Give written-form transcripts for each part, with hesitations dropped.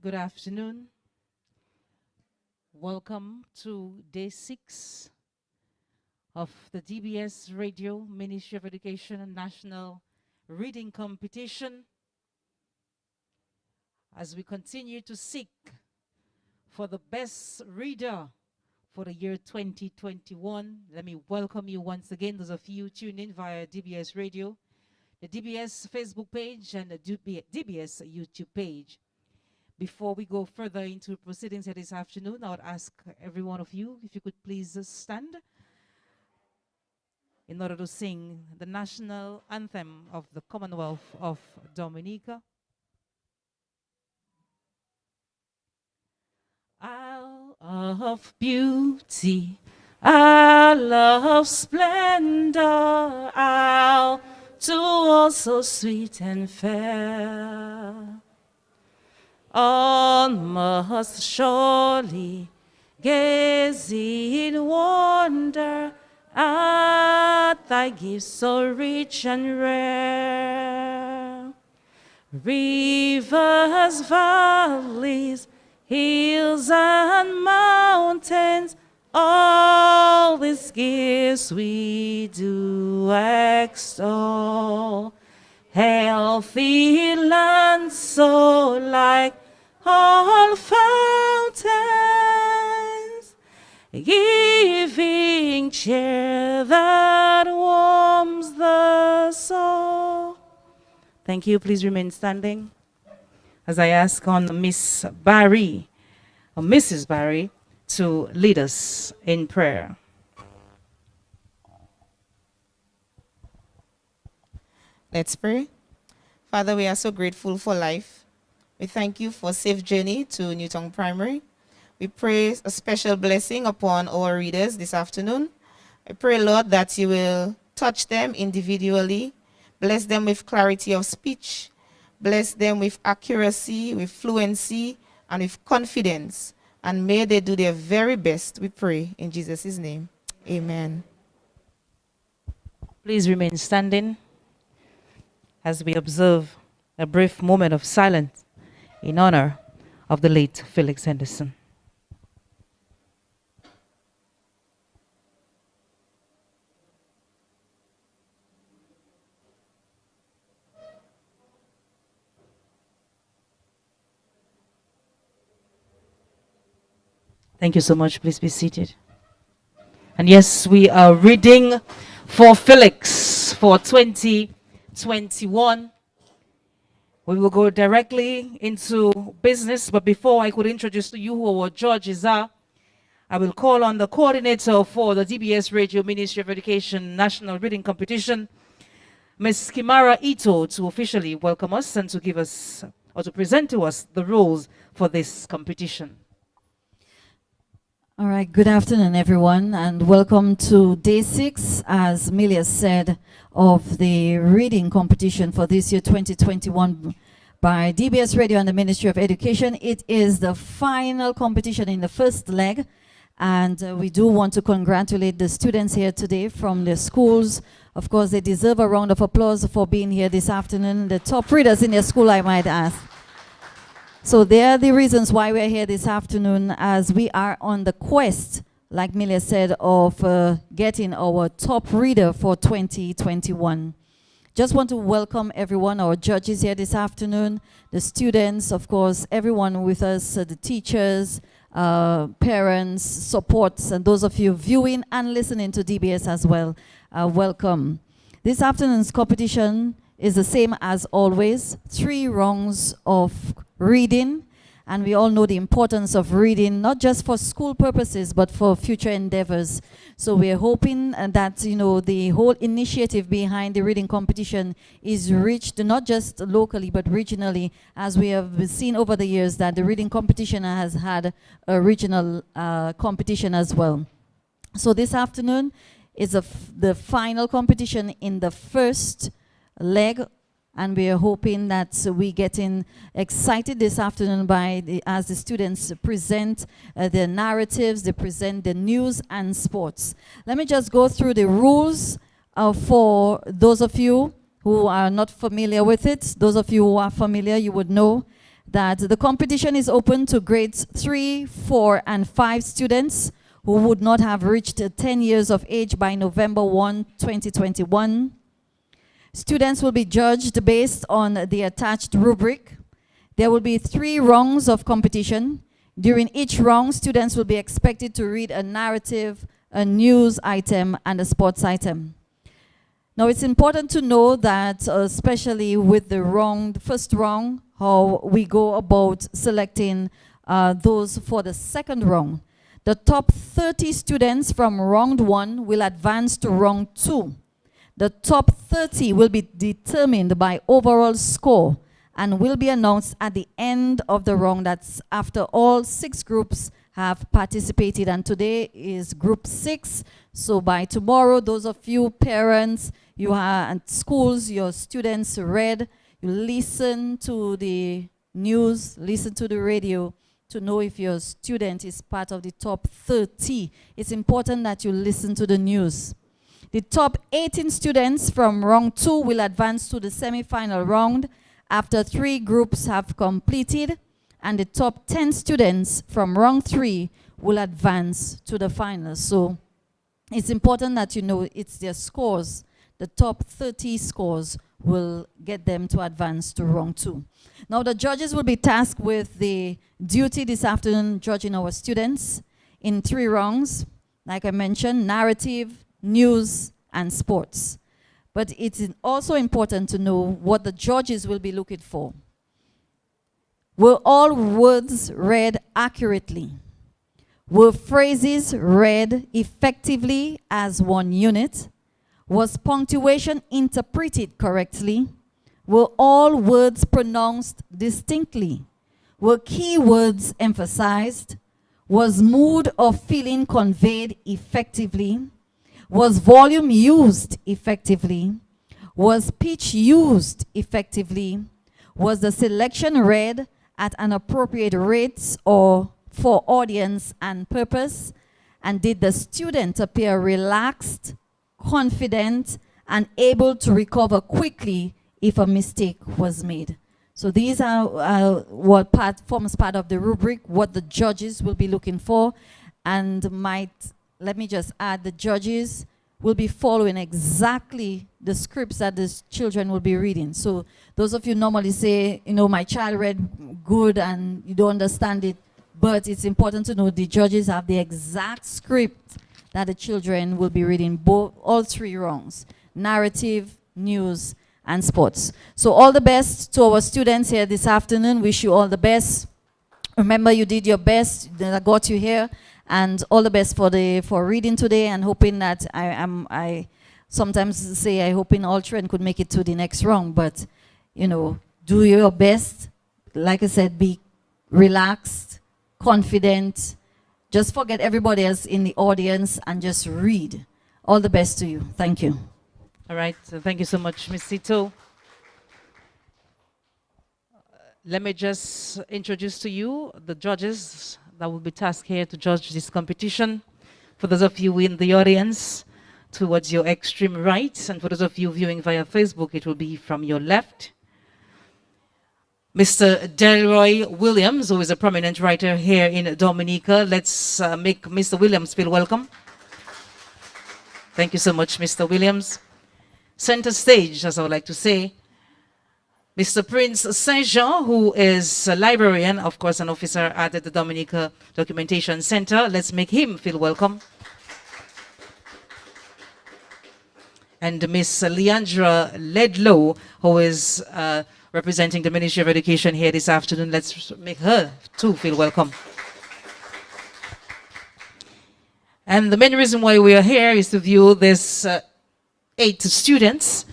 Good afternoon. Welcome to day 6 of the DBS Radio Ministry of Education National Reading Competition. As we continue to seek for the best reader for the year 2021, let me welcome you once again, those of you tuned in via DBS Radio, the DBS Facebook page, and the DBS YouTube page. Before we go further into proceedings here this afternoon, I would ask every one of you if you could please stand in order to sing the national anthem of the Commonwealth of Dominica. Isle of beauty, isle of splendor, isle to all so sweet and fair. All must surely gaze in wonder at thy gifts so rich and rare. Rivers, valleys, hills and mountains, all these gifts we do extol. Healthy land so like all fountains, giving cheer that warms the soul. Thank you. Please remain standing as I ask on Miss Barry, or Mrs. Barry, to lead us in prayer. Let's pray. Father, we are so grateful for life. We thank you for a safe journey to Newtown Primary. We pray a special blessing upon our readers this afternoon. I pray, Lord, that you will touch them individually, bless them with clarity of speech, bless them with accuracy, with fluency, and with confidence. And may they do their very best, we pray, in Jesus' name. Amen. Please remain standing as we observe a brief moment of silence in honor of the late Felix Henderson. Thank you so much. Please be seated. And yes, we are reading for Felix for 2021. We will go directly into business, but before I could introduce to you who our judges are, I will call on the coordinator for the DBS Radio Ministry of Education National Reading Competition, Ms. Kimara Ito, to officially welcome us and to give us, or to present to us, the rules for this competition. All right, good afternoon, everyone, and welcome to day 6, as Milia said, of the reading competition for this year 2021 by DBS Radio and the Ministry of Education. It is the final competition in the first leg, and we do want to congratulate the students here today from the schools. Of course, they deserve a round of applause for being here this afternoon. The top readers in their school, I might ask. So they are the reasons why we're here this afternoon, as we are on the quest, like Milia said, of getting our top reader for 2021. Just want to welcome everyone, our judges here this afternoon, the students, of course, everyone with us, the teachers, parents, supports, and those of you viewing and listening to DBS as well. Welcome. This afternoon's competition is the same as always, 3 rounds of reading, and we all know the importance of reading, not just for school purposes, but for future endeavors. So we are hoping that, you know, the whole initiative behind the reading competition is reached not just locally, but regionally, as we have seen over the years that the reading competition has had a regional competition as well. So this afternoon is the final competition in the first leg, and we are hoping that we getting excited this afternoon as the students present their narratives, they present the news and sports. Let me just go through the rules for those of you who are not familiar with it. Those of you who are familiar, you would know that the competition is open to grades 3, 4, and 5 students who would not have reached 10 years of age by November 1, 2021. Students will be judged based on the attached rubric. There will be 3 rounds of competition. During each round, students will be expected to read a narrative, a news item, and a sports item. Now, it's important to know that, especially with the first round, how we go about selecting those for the second round. The top 30 students from round 1 will advance to round 2. The top 30 will be determined by overall score and will be announced at the end of the round. That's after all 6 groups have participated, and today is group 6. So by tomorrow, those of you parents, you are at schools, your students read, you listen to the news, listen to the radio to know if your student is part of the top 30. It's important that you listen to the news. The top 18 students from round 2 will advance to the semi-final round after 3 groups have completed, and the top 10 students from round 3 will advance to the finals. So it's important that you know it's their scores. The top 30 scores will get them to advance to round 2. Now the judges will be tasked with the duty this afternoon judging our students in 3 rounds. Like I mentioned, narrative, news, and sports. But it's also important to know what the judges will be looking for. Were all words read accurately? Were phrases read effectively as one unit? Was punctuation interpreted correctly? Were all words pronounced distinctly? Were key words emphasized? Was mood or feeling conveyed effectively? Was volume used effectively? Was pitch used effectively? Was the selection read at an appropriate rate or for audience and purpose? And did the student appear relaxed, confident, and able to recover quickly if a mistake was made? So these are what forms part of the rubric, what the judges will be looking for. And let me just add, the judges will be following exactly the scripts that the children will be reading. So those of you normally say, you know, my child read good and you don't understand it, but it's important to know the judges have the exact script that the children will be reading, all 3 rounds: narrative, news, and sports. So all the best to our students here this afternoon. Wish you all the best. Remember, you did your best that got you here, and all the best for reading today, and hoping that I sometimes say I hoping all children could make it to the next round, but you know, do your best. Like I said, be relaxed, confident. Just forget everybody else in the audience and just read. All the best to you. Thank you. All right. So thank you so much, Ms. Sito. Let me just introduce to you the judges that will be tasked here to judge this competition. For those of you in the audience, towards your extreme right, and for those of you viewing via Facebook, it will be from your left. Mr. Delroy Williams, who is a prominent writer here in Dominica. Let's make Mr. Williams feel welcome. Thank you so much, Mr. Williams. Center stage, as I would like to say, Mr. Prince Saint-Jean, who is a librarian, of course, an officer at the Dominica Documentation Center. Let's make him feel welcome. And Miss Leandra Ledlow, who is representing the Ministry of Education here this afternoon. Let's make her too feel welcome. And the main reason why we are here is to view this 8 students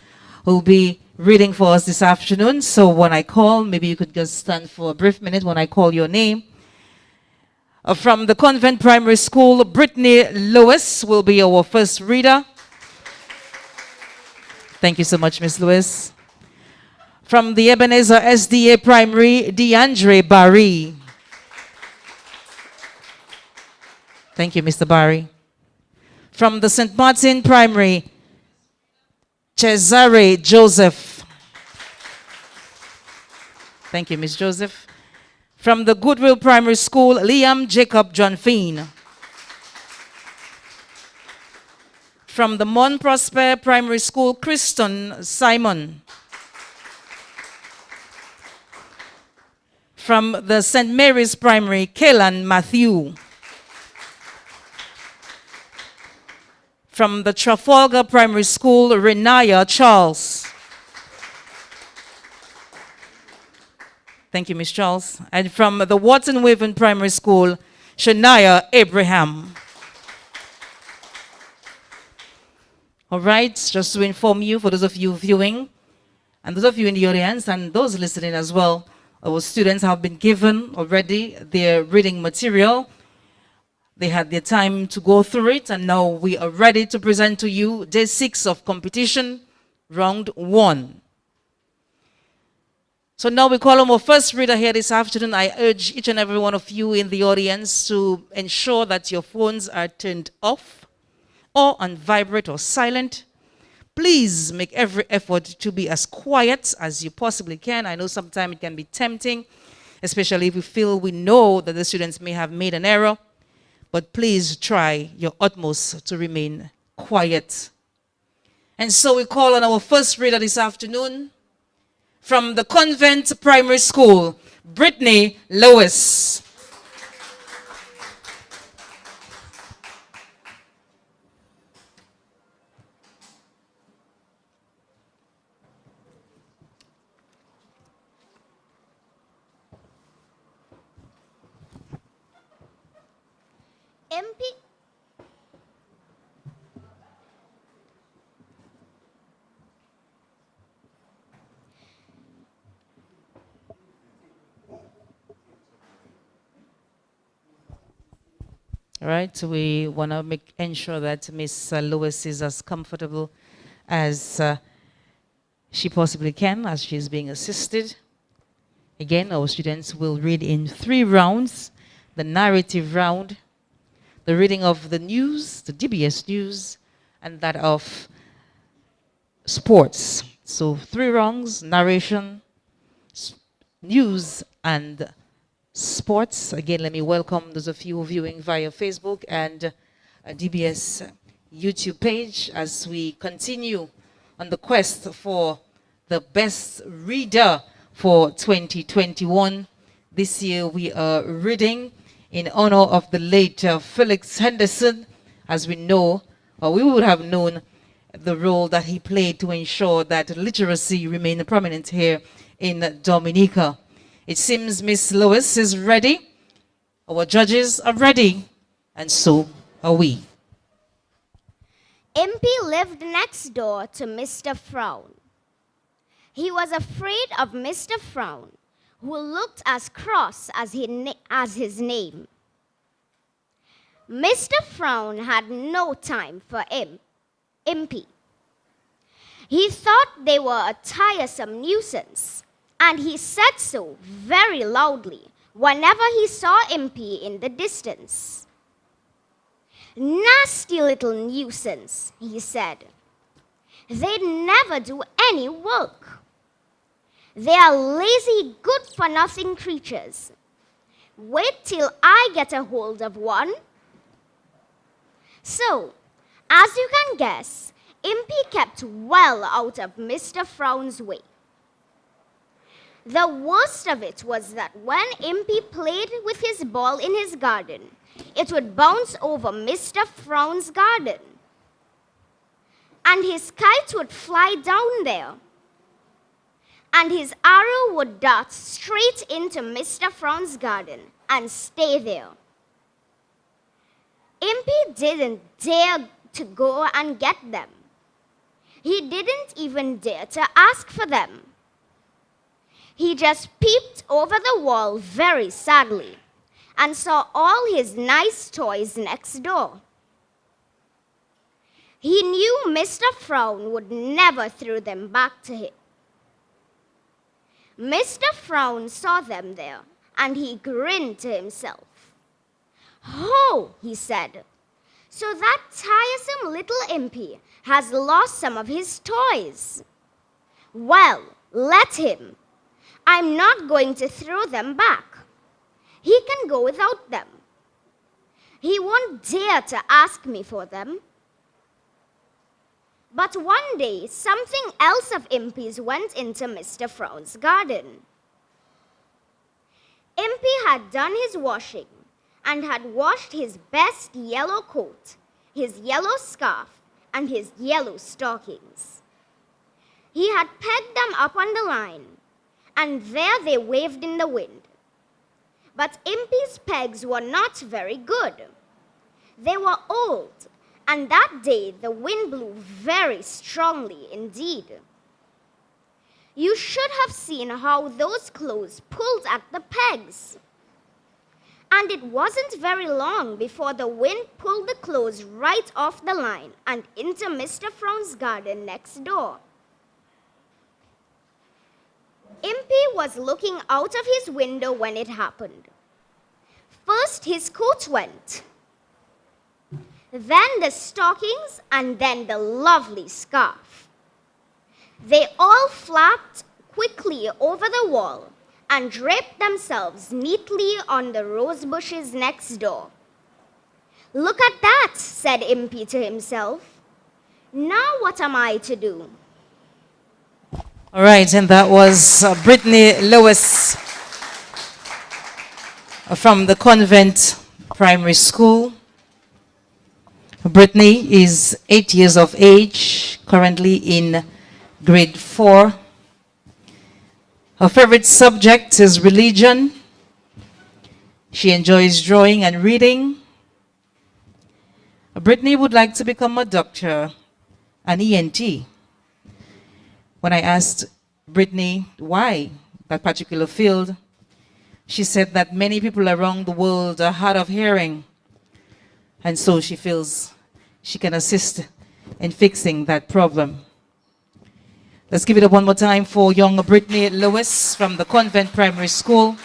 who will be reading for us this afternoon. So when I call, maybe you could just stand for a brief minute when I call your name. From the Convent Primary School, Brittany Lewis will be our first reader. Thank you so much, Miss Lewis. From the Ebenezer SDA Primary, DeAndre Barry. Thank you, Mr. Barry. From the St. Martin Primary, Cesare Joseph. Thank you, Miss Joseph. From the Goodwill Primary School, Liam Jacob John Feen. From the Mont Prosper Primary School, Kristen Simon. From the St. Mary's Primary, Kaylan Matthew. From the Trafalgar Primary School, Renaya Charles. Thank you, Ms. Charles. And from the Watson Waven Primary School, Shania Abraham. All right, just to inform you, for those of you viewing, and those of you in the audience, and those listening as well, our students have been given already their reading material. They had their time to go through it, and now we are ready to present to you day 6 of competition, round 1. So now we call on our first reader here this afternoon. I urge each and every one of you in the audience to ensure that your phones are turned off or on vibrate or silent. Please make every effort to be as quiet as you possibly can. I know sometimes it can be tempting, especially if we know that the students may have made an error. But please try your utmost to remain quiet. And so we call on our first reader this afternoon from the Convent Primary School, Brittany Lewis. MP All right, so we want to ensure that Miss Lewis is as comfortable as she possibly can as she's being assisted. Again, our students will read in 3 rounds: the narrative round, the reading of the news, the DBS news, and that of sports. So 3 rounds: narration, news, and sports. Again, let me welcome those of you viewing via Facebook and DBS YouTube page as we continue on the quest for the best reader for 2021. This year we are reading in honor of the late Felix Henderson. As we know, or we would have known, the role that he played to ensure that literacy remained prominent here in Dominica. It seems Miss Lewis is ready, our judges are ready, and so are we. MP lived next door to Mr. Frown. He was afraid of Mr. Frown, who looked as cross as his name. Mr. Frown had no time for MP. He thought they were a tiresome nuisance, and he said so very loudly whenever he saw MP in the distance. "Nasty little nuisance," he said. "They'd never do any work. They are lazy, good-for-nothing creatures. Wait till I get a hold of one." So, as you can guess, Impy kept well out of Mr. Frown's way. The worst of it was that when Impy played with his ball in his garden, it would bounce over Mr. Frown's garden, and his kite would fly down there, and his arrow would dart straight into Mr. Frown's garden and stay there. Impy didn't dare to go and get them. He didn't even dare to ask for them. He just peeped over the wall very sadly and saw all his nice toys next door. He knew Mr. Frown would never throw them back to him. Mr. Frown saw them there, and he grinned to himself. "Ho," he said, "so that tiresome little Impy has lost some of his toys. Well, let him. I'm not going to throw them back." He can go without them. He won't dare to ask me for them. But one day, something else of Impy's went into Mr. Frown's garden. Impy had done his washing and had washed his best yellow coat, his yellow scarf, and his yellow stockings. He had pegged them up on the line, and there they waved in the wind. But Impy's pegs were not very good. They were old, and that day the wind blew very strongly indeed. You should have seen how those clothes pulled at the pegs. And it wasn't very long before the wind pulled the clothes right off the line and into Mr. Frown's garden next door. Impy was looking out of his window when it happened. First his coat went, then the stockings, and then the lovely scarf. They all flapped quickly over the wall and draped themselves neatly on the rose bushes next door. "Look at that," said Impy to himself. "Now what am I to do?" All right, and that was Brittany Lewis from the Convent Primary School. Brittany is 8 years of age, currently in grade 4. Her favorite subject is religion. She enjoys drawing and reading. Brittany would like to become a doctor, an ENT. When I asked Brittany why that particular field, she said that many people around the world are hard of hearing, and so she feels she can assist in fixing that problem. Let's give it up one more time for young Brittany Lewis from the Convent Primary School.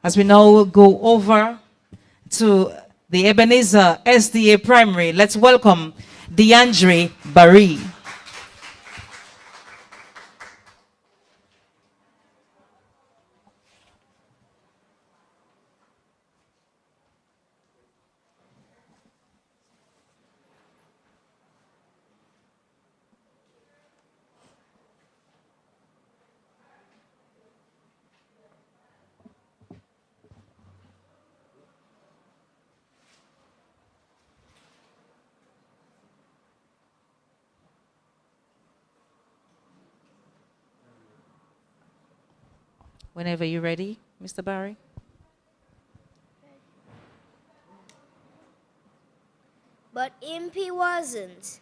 As we now go over to the Ebenezer SDA Primary, let's welcome DeAndre Barry. Whenever you're ready, Mr. Barry. But Impy wasn't.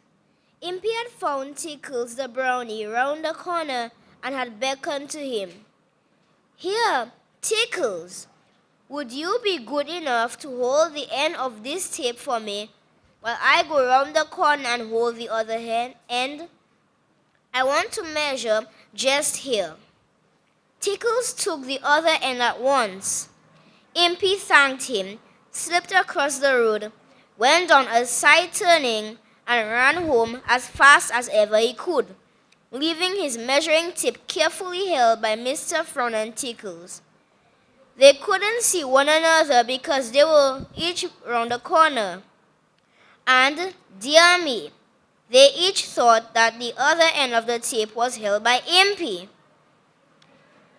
Impy had found Tickles the brownie round the corner and had beckoned to him. "Here, Tickles, would you be good enough to hold the end of this tape for me while I go round the corner and hold the other end? I want to measure just here." Tickles took the other end at once. Impy thanked him, slipped across the road, went down a side turning, and ran home as fast as ever he could, leaving his measuring tape carefully held by Mr. Frown and Tickles. They couldn't see one another because they were each round the corner. And, dear me, they each thought that the other end of the tape was held by Impy.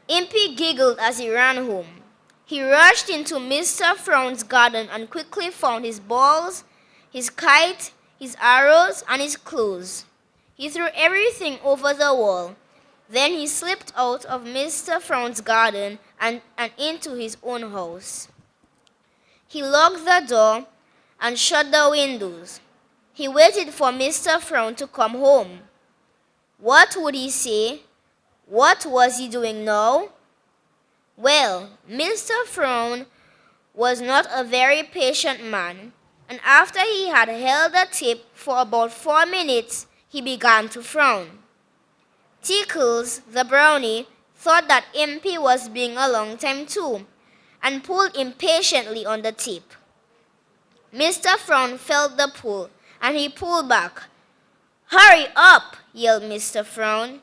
Impy giggled as he ran home. He rushed into Mr. Frown's garden and quickly found his balls, his kite, his arrows, and his clothes. He threw everything over the wall. Then he slipped out of Mr. Frown's garden and into his own house. He locked the door and shut the windows. He waited for Mr. Frown to come home. What would he say? What was he doing now? Well, Mr. Frown was not a very patient man, and after he had held the tape for about 4 minutes, he began to frown. Tickles, the brownie, thought that Impy was being a long time too, and pulled impatiently on the tape. Mr. Frown felt the pull, and he pulled back. "Hurry up!" yelled Mr. Frown.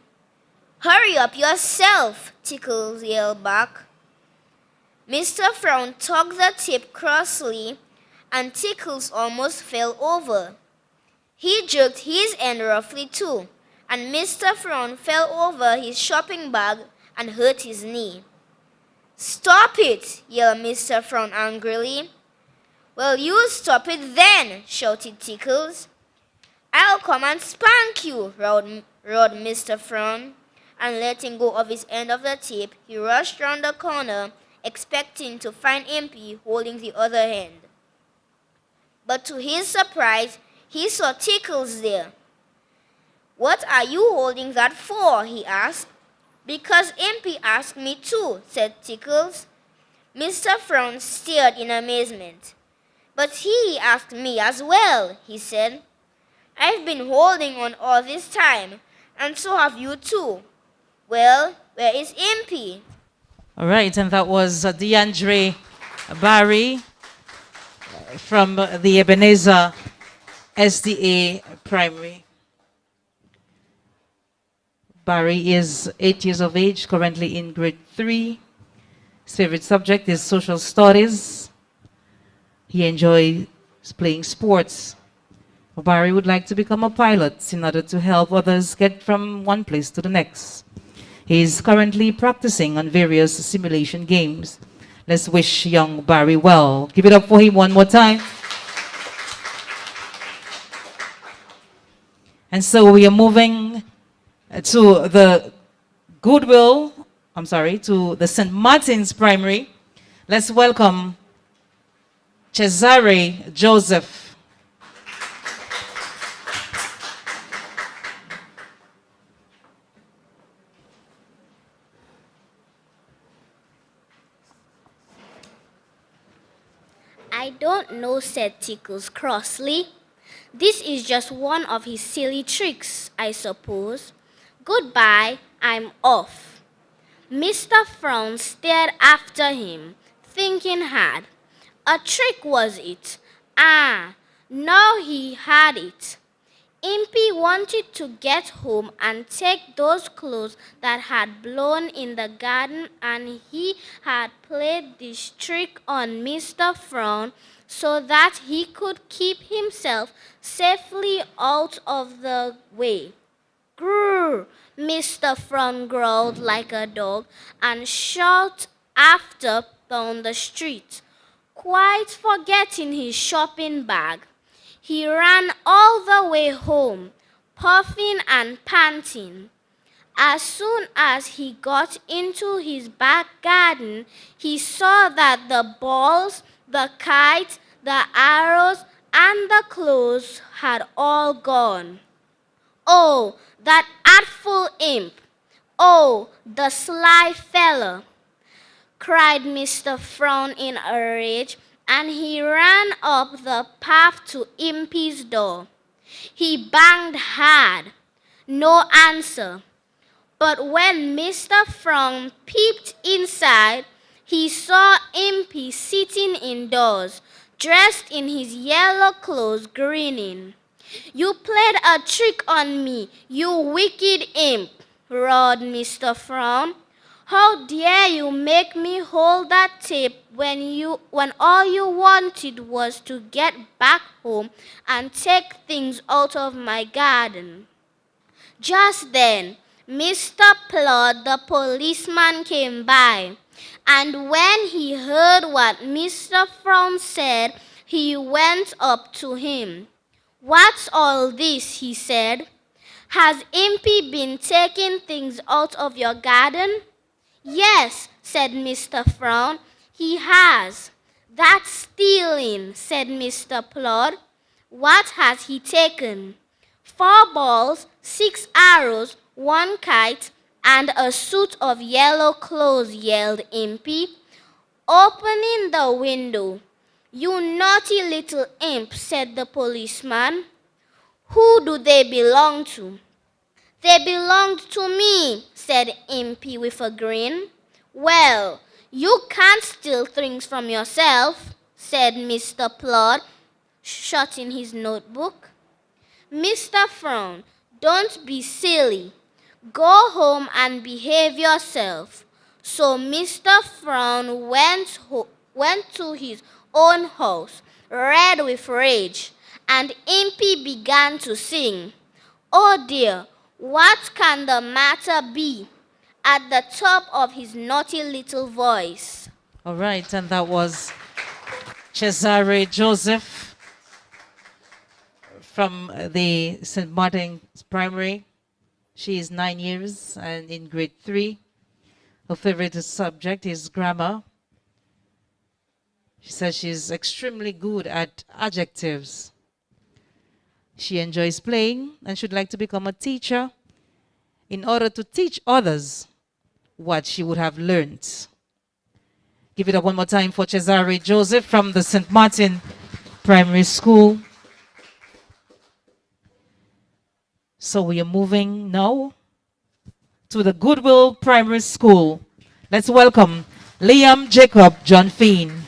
Hurry up yourself, Tickles yelled back. Mr. Frown tugged the tape crossly, and Tickles almost fell over. He jerked his end roughly too, and Mr. Frown fell over his shopping bag and hurt his knee. "Stop it!" yelled Mr. Frown angrily. "Well, you stop it then!" shouted Tickles. "I'll come and spank you!" roared Mr. Frown, and letting go of his end of the tape, he rushed round the corner, expecting to find Impy holding the other end. But to his surprise, he saw Tickles there. "What are you holding that for?" he asked. "Because Impy asked me to," said Tickles. Mr. Frown stared in amazement. "But he asked me as well," he said. "I've been holding on all this time, and so have you too. Well, where is Impy?" All right, and that was DeAndre Barry from the Ebenezer SDA Primary. Barry is 8 years of age, currently in grade 3. His favorite subject is social studies. He enjoys playing sports. Barry would like to become a pilot in order to help others get from one place to the next. He is currently practicing on various simulation games. Let's wish young Barry well. Give it up for him one more time. And so we are moving to the to the St. Martin's Primary. Let's welcome Cesare Joseph. "I don't know," said Tickles crossly. "This is just one of his silly tricks, I suppose. Goodbye, I'm off." Mr. Frown stared after him, thinking hard. A trick, was it? Ah, now he had it. Impy wanted to get home and take those clothes that had blown in the garden, and he had played this trick on Mr. Frown so that he could keep himself safely out of the way. "Grrr!" Mr. Frown growled like a dog and shot after down the street, quite forgetting his shopping bag. He ran all the way home, puffing and panting. As soon as he got into his back garden, he saw that the balls, the kite, the arrows, and the clothes had all gone. "Oh, that artful imp! Oh, the sly fellow!" cried Mr. Frown in a rage, and he ran up the path to Impy's door. He banged hard. No answer. But when Mr. Frown peeped inside, he saw Impy sitting indoors, dressed in his yellow clothes, grinning. "You played a trick on me, you wicked imp!" roared Mr. Frown. "How dare you make me hold that tape when all you wanted was to get back home and take things out of my garden?" Just then, Mr. Plod, the policeman, came by, and when he heard what Mr. Frown said, he went up to him. "What's all this?" he said. "Has Impy been taking things out of your garden?" "Yes," said Mr. Frown, "he has." "That's stealing," said Mr. Plod. "What has he taken?" "4 balls, 6 arrows, 1 kite, and a suit of yellow clothes," yelled Impy, opening the window. "You naughty little imp," said the policeman. "Who do they belong to?" "They belonged to me," said Impy with a grin. "Well, you can't steal things from yourself," said Mr. Plod, shutting his notebook. "Mr. Frown, don't be silly. Go home and behave yourself. So Mr. Frown went to his own house, red with rage, and Impy began to sing. Oh dear, what can the matter be? At the top of his naughty little voice. All right, and that was Cesare Joseph from the St. Martin's Primary. She is 9 years and in grade 3. Her favorite subject is grammar. She says she's extremely good at adjectives. She enjoys playing and should like to become a teacher in order to teach others what she would have learned. Give it up one more time for Cesare Joseph from the St. Martin Primary School. So we are moving now to the Goodwill Primary School. Let's welcome Liam Jacob John Feen.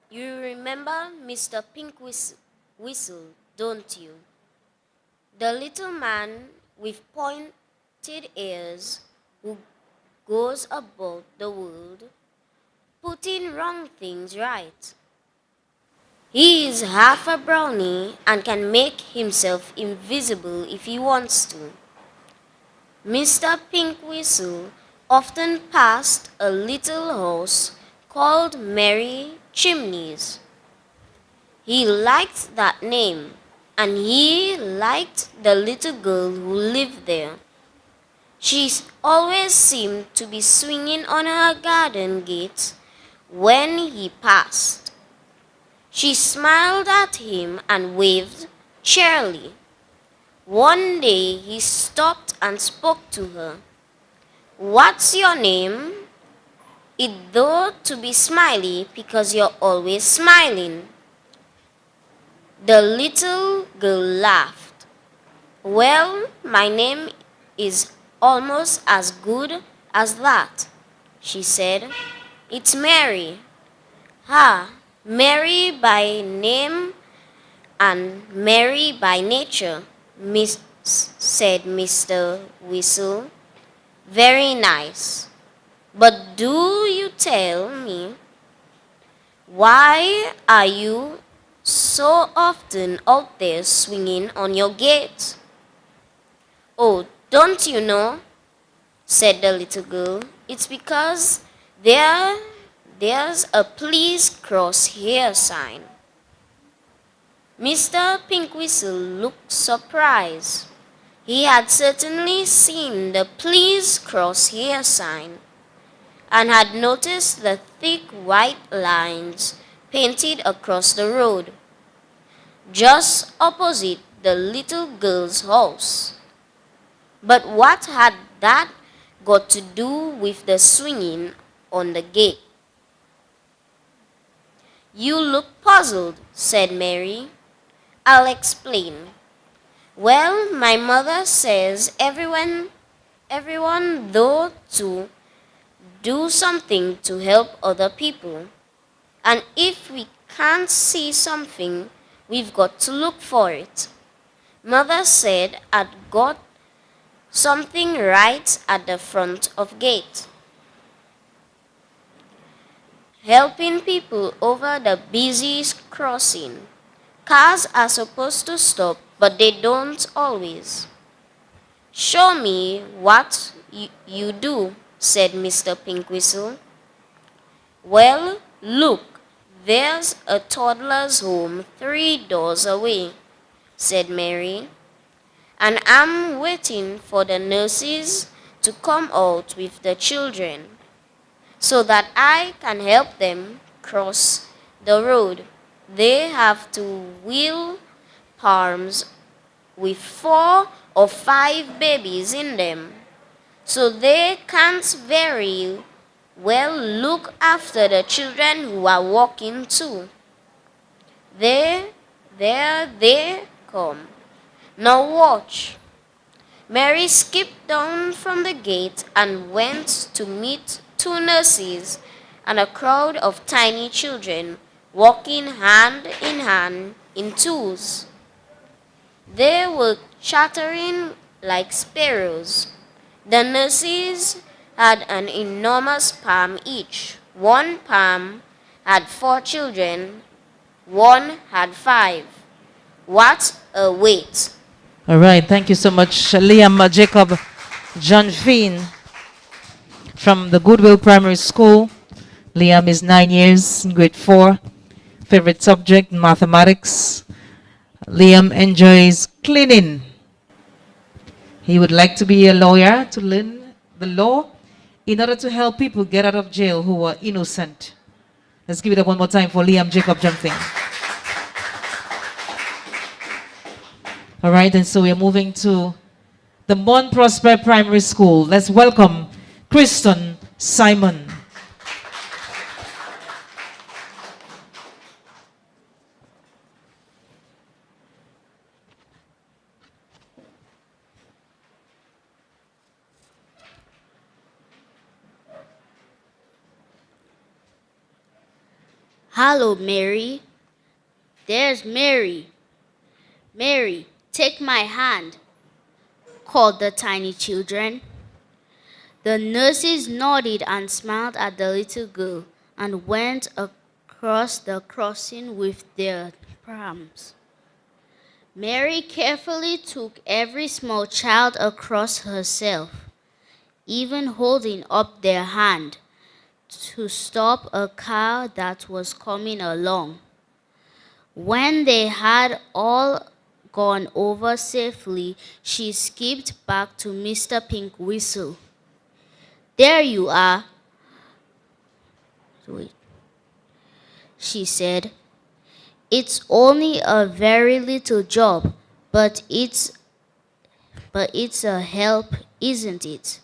You remember Mr. Pink Whistle, don't you? The little man with pointed ears who goes about the world putting wrong things right. He is half a brownie and can make himself invisible if he wants to. Mr. Pink Whistle often passed a little house called Merry Chimneys. He liked that name, and he liked the little girl who lived there. She always seemed to be swinging on her garden gate when he passed. She smiled at him and waved cheerily. One day he stopped and spoke to her. "What's your name?" It though to be smiley because you're always smiling. The little girl laughed. "Well, my name is almost as good as that," she said. "It's Mary." "Ah, Mary by name and Mary by nature," said Mr. Whistle. "Very nice. But do you tell me, why are you so often out there swinging on your gate?" "Oh, don't you know?" said the little girl. "It's because there's a please cross here sign." Mr. Pink Whistle looked surprised. He had certainly seen the please cross here sign and had noticed the thick white lines painted across the road, just opposite the little girl's house. But what had that got to do with the swinging on the gate? "You look puzzled," said Mary. "I'll explain. Well, my mother says everyone though to do something to help other people. And if we can't see something, we've got to look for it. Mother said I'd got something right at the front of gate. Helping people over the busy crossing. Cars are supposed to stop, but they don't always." "Show me what you do," said Mr. Pink Whistle. "Well, look, there's a toddler's home 3 doors away," said Mary. "And I'm waiting for the nurses to come out with the children so that I can help them cross the road. They have to wheel palms with 4 or 5 babies in them, so they can't very well look after the children who are walking too. There they come. Now watch. Mary skipped down from the gate and went to meet 2 nurses and a crowd of tiny children walking hand in hand in twos. They were chattering like sparrows. The nurses had an enormous palm each. One palm had 4 children, one had 5. What a weight! All right, thank you so much, Liam Jacob John Feen from the Goodwill Primary School. Liam is 9 years in grade 4. Favorite subject, mathematics. Liam enjoys cleaning. He would like to be a lawyer to learn the law in order to help people get out of jail who are innocent. Let's give it up one more time for Liam Jacob John Feen. All right, and so we are moving to the Mont Prosper Primary School. Let's welcome Kristen Simon. Hello, Mary. There's Mary. Mary, take my hand, called the tiny children. The nurses nodded and smiled at the little girl and went across the crossing with their prams. Mary carefully took every small child across herself, even holding up their hand to stop a car that was coming along. When they had all gone over safely, she skipped back to Mr. Pink Whistle. There you are, she said. It's only a very little job, but it's a help, isn't it?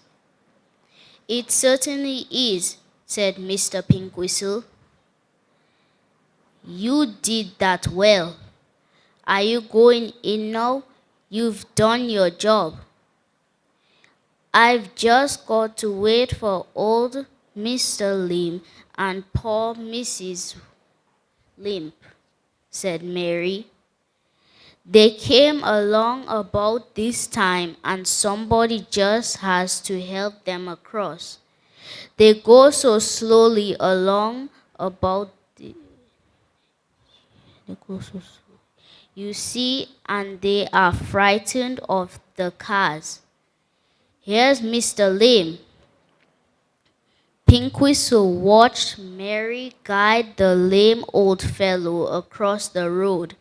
It certainly is, said Mr. Pink Whistle. You did that well. Are you going in now? You've done your job. I've just got to wait for old Mr. Limp and poor Mrs. Limp, said Mary. They came along about this time, and somebody just has to help them across. They go so slowly along about you see, and they are frightened of the cars. Here's Mr. Limp. Pink Whistle watched Mary guide the lame old fellow across the road.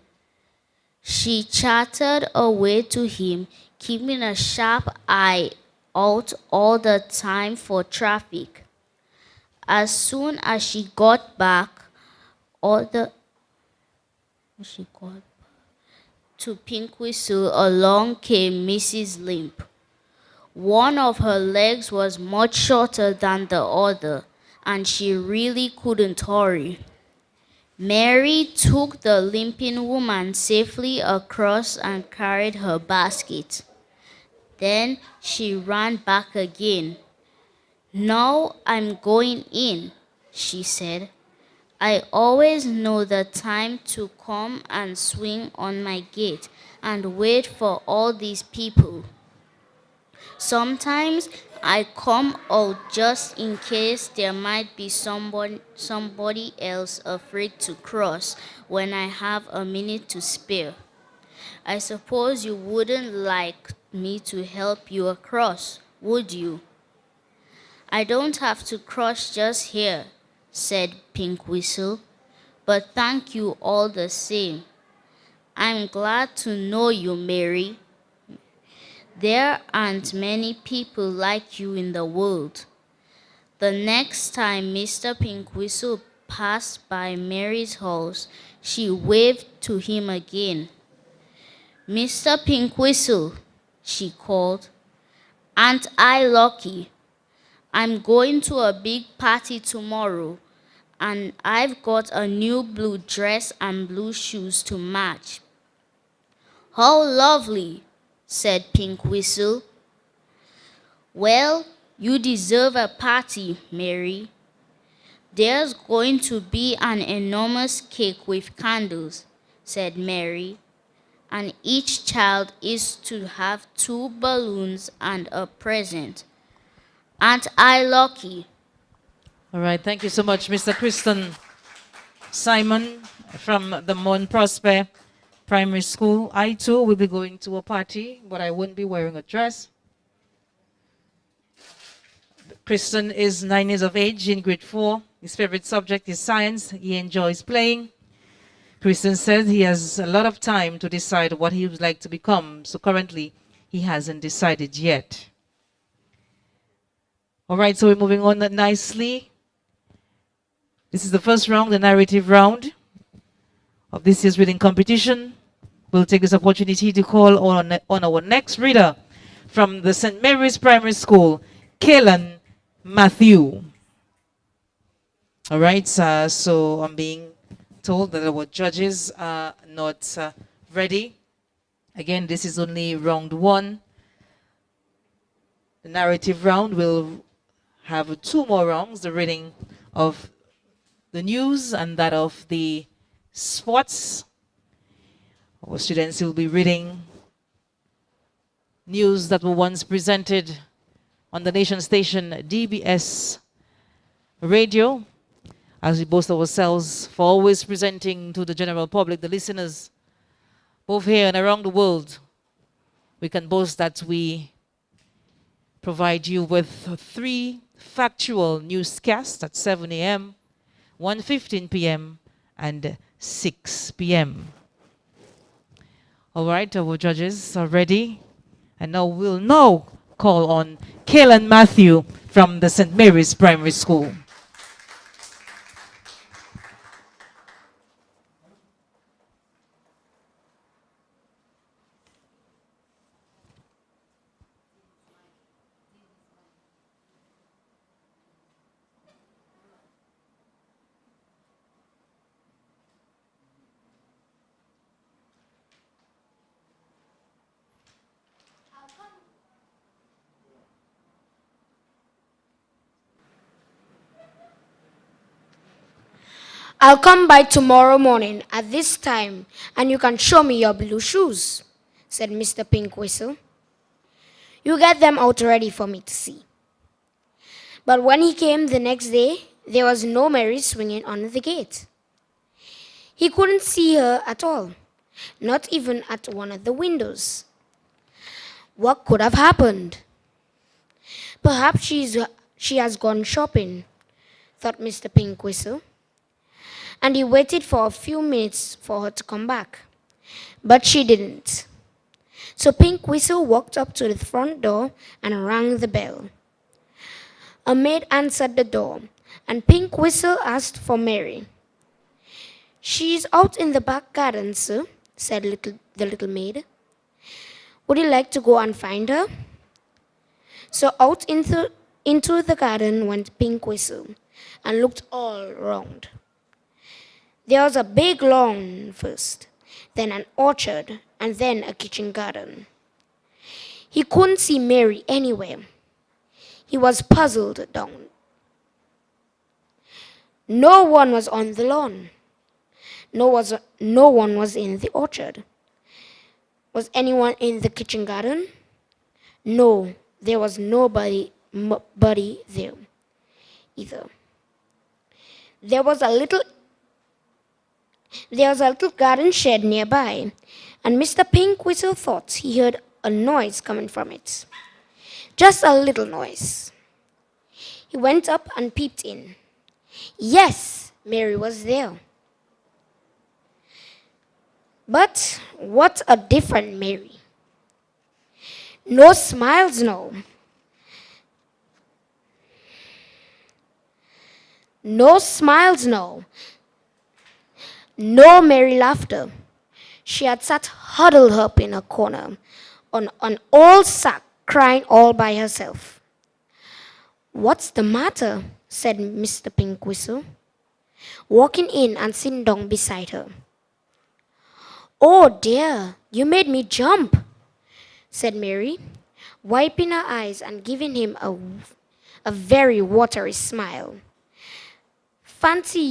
She chattered away to him, keeping a sharp eye out all the time for traffic. As soon as she got back, to Pink Whistle, along came Mrs. Limp. One of her legs was much shorter than the other, and she really couldn't hurry. Mary took the limping woman safely across and carried her basket. Then she ran back again. Now I'm going in, she said. I always know the time to come and swing on my gate and wait for all these people. Sometimes I come out just in case there might be somebody else afraid to cross when I have a minute to spare. I suppose you wouldn't like me to help you across, would you? I don't have to cross just here, said Pink Whistle, but thank you all the same. I'm glad to know you, Mary. There aren't many people like you in the world. The next time Mr. Pink Whistle passed by Mary's house, she waved to him again. Mr. Pink Whistle, she called. Aren't I lucky? I'm going to a big party tomorrow, and I've got a new blue dress and blue shoes to match. How lovely, said Pink Whistle. Well, you deserve a party, Mary. There's going to be an enormous cake with candles, said Mary, and each child is to have 2 balloons and a present. Aren't I lucky? All right, thank you so much, Mr. Kristen Simon from the Mount Prosper Primary School. I too will be going to a party, but I won't be wearing a dress. Kristen is 9 years of age in grade 4. His favorite subject is science. He enjoys playing. Kristen says he has a lot of time to decide what he would like to become, so currently he hasn't decided yet. All right, so we're moving on nicely. This is the first round, the narrative round of this year's reading competition. We'll take this opportunity to call on our next reader from the St. Mary's Primary School, Kaelan Matthew. All right, so I'm being told that our judges are not ready. Again, this is only round 1. The narrative round will have 2 more rounds, the reading of the news and that of the sports. Our students will be reading news that were once presented on the nation station DBS Radio, as we boast ourselves for always presenting to the general public, the listeners, both here and around the world. We can boast that we provide you with 3 factual newscasts at 7 a.m., 1:15 p.m., and 6 p.m. All right, our judges are ready. And now we'll call on Kaelan Matthew from the St. Mary's Primary School. I'll come by tomorrow morning at this time, and you can show me your blue shoes, said Mr. Pink Whistle. You get them out ready for me to see. But when he came the next day, there was no Mary swinging on the gate. He couldn't see her at all, not even at one of the windows. What could have happened? Perhaps she has gone shopping, thought Mr. Pink Whistle. And he waited for a few minutes for her to come back. But she didn't. So Pink Whistle walked up to the front door and rang the bell. A maid answered the door, and Pink Whistle asked for Mary. She's out in the back garden, sir, said the little maid. Would you like to go and find her? So out into the garden went Pink Whistle and looked all round. There was a big lawn first, then an orchard, and then a kitchen garden. He couldn't see Mary anywhere. He was puzzled down. No one was on the lawn. No one was in the orchard. Was anyone in the kitchen garden? No, there was nobody there either. There was a little garden shed nearby, and Mr. Pink Whistle thought he heard a noise coming from it. Just a little noise. He went up and peeped in. Yes, Mary was there. But what a different Mary. No smiles, no. No smiles, no. No merry laughter. She had sat huddled up in a corner on an old sack, crying all by herself. "What's the matter?" said Mr. Pink Whistle, walking in and sitting down beside her. "Oh dear, you made me jump," said Mary, wiping her eyes and giving him a very watery smile. "Fancy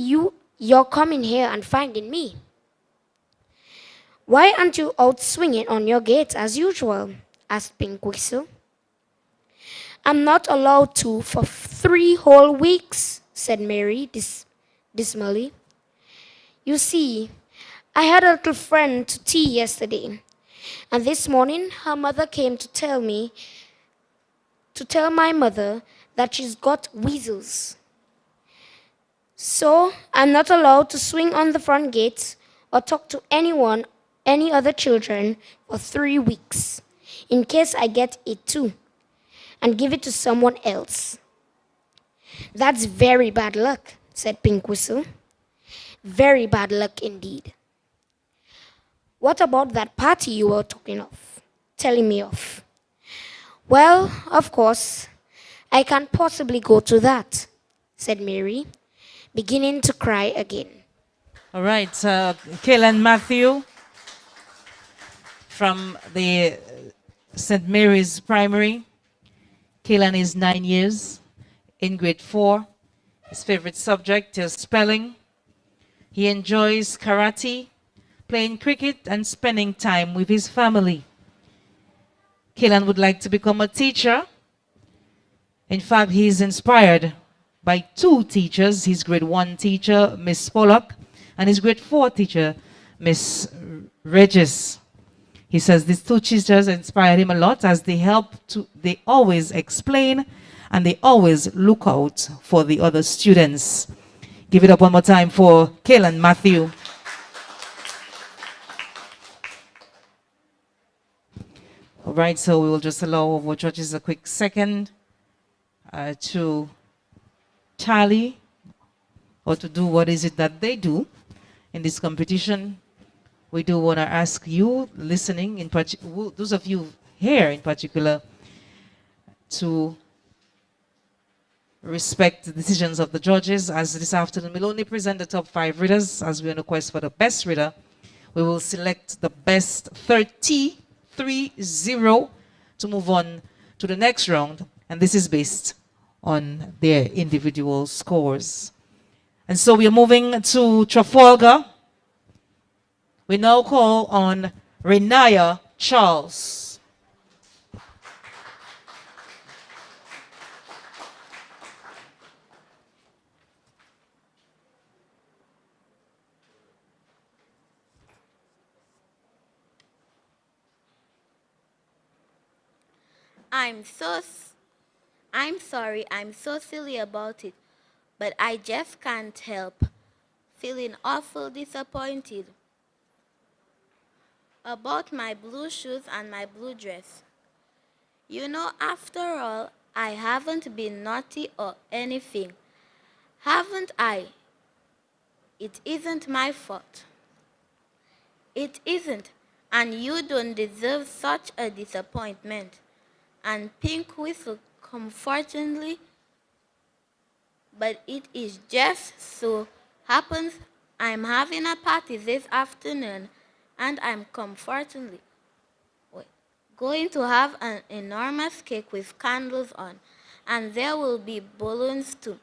you're coming here and finding me. Why aren't you out swinging on your gates as usual?" asked Pink Whistle. "I'm not allowed to for 3 whole weeks," said Mary dismally. "You see, I had a little friend to tea yesterday, and this morning her mother came to tell my mother that she's got weasels. So I'm not allowed to swing on the front gates or talk to any other children for 3 weeks, in case I get it too and give it to someone else." "That's very bad luck," said Pink Whistle. "Very bad luck indeed. What about that party you were telling me of?" "Well, of course, I can't possibly go to that," said Mary, beginning to cry again. All right, Kaylin Matthew from the St. Mary's Primary. Kaylin is 9 years, in grade 4. His favorite subject is spelling. He enjoys karate, playing cricket, and spending time with his family. Kaylin would like to become a teacher. In fact, he is inspired by 2 teachers, his grade 1 teacher, Miss Pollock, and his grade 4 teacher, Miss Regis. He says these 2 teachers inspired him a lot as they always explain and they always look out for the other students. Give it up one more time for Kaylin Matthew. All right, so we will just allow our judges a quick second to tally or to do what is it that they do in this competition. We do want to ask you listening, in particular, those of you here in particular, to respect the decisions of the judges, as this afternoon we'll only present the top 5 readers as we're on a quest for the best reader. We will select the best 30 to move on to the next round, and this is based on their individual scores. And so we are moving to Trafalgar. We now call on Renaya Charles. I'm sorry, I'm so silly about it, but I just can't help feeling awful disappointed about my blue shoes and my blue dress. You know, after all, I haven't been naughty or anything, haven't I? It isn't my fault. It isn't, and you don't deserve such a disappointment. And Pink Whistle comfortingly, but it is just so happens I'm having a party this afternoon, and I'm comfortingly going to have an enormous cake with candles on, and there will be balloons too,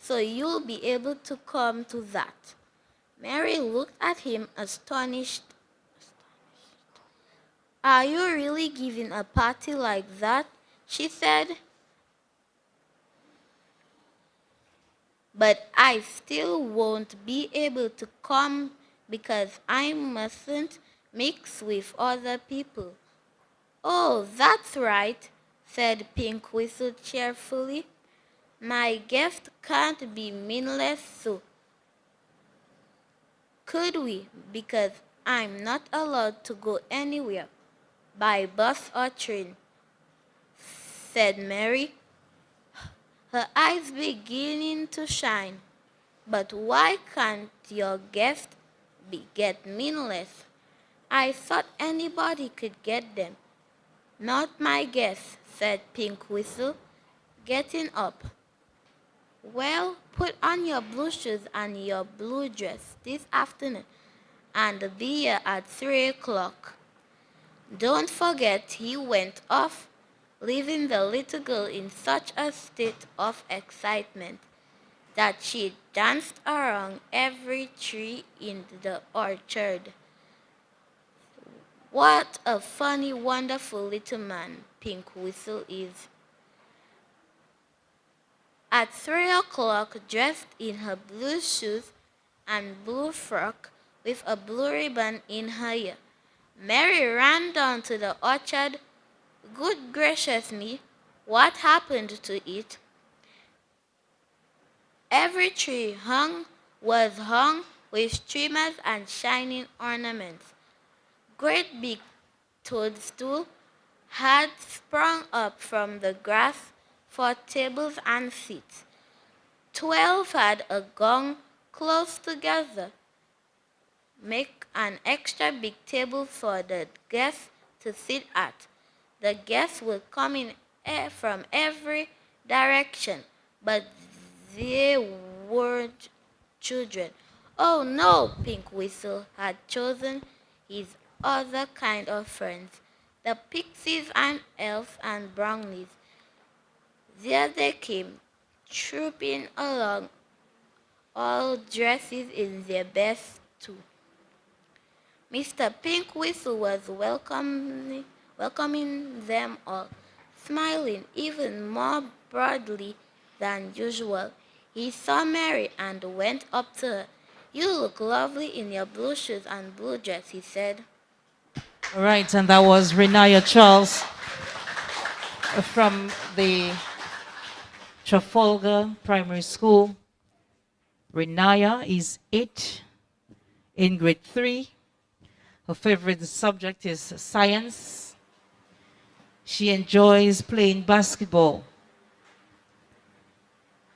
so you'll be able to come to that. Mary looked at him astonished. "Are you really giving a party like that?" she said. "But I still won't be able to come because I mustn't mix with other people." "Oh, that's right," said Pink Whistle cheerfully. "My gift can't be meaningless, so could we? Because I'm not allowed to go anywhere by bus or train," said Mary, her eyes beginning to shine. "But why can't your gift get meaningless?" I thought anybody could get them. Not my guess, said Pink Whistle, getting up. Well, put on your blue shoes and your blue dress this afternoon and be here at 3 o'clock. Don't forget, he went off, leaving the little girl in such a state of excitement that she danced around every tree in the orchard. What a funny, wonderful little man Pink Whistle is. At 3 o'clock, dressed in her blue shoes and blue frock with a blue ribbon in her ear, Mary ran down to the orchard. Good gracious me, what happened to it? Every tree was hung with streamers and shining ornaments. Great big toadstools had sprung up from the grass for tables and seats. 12 had a gong close together. Make an extra big table for the guests to sit at. The guests will come in from every direction, but they weren't children. Oh no, Pink Whistle had chosen his other kind of friends, the pixies and elves and brownies. There they came, trooping along, all dressed in their best too. Mr. Pink Whistle was welcoming them all, smiling even more broadly than usual. He saw Mary and went up to her. You look lovely in your blue shoes and blue dress, he said. All right, and that was Renaya Charles from the Trafalgar Primary School. Renaya is 8 in grade 3. Her favorite subject is science. She enjoys playing basketball.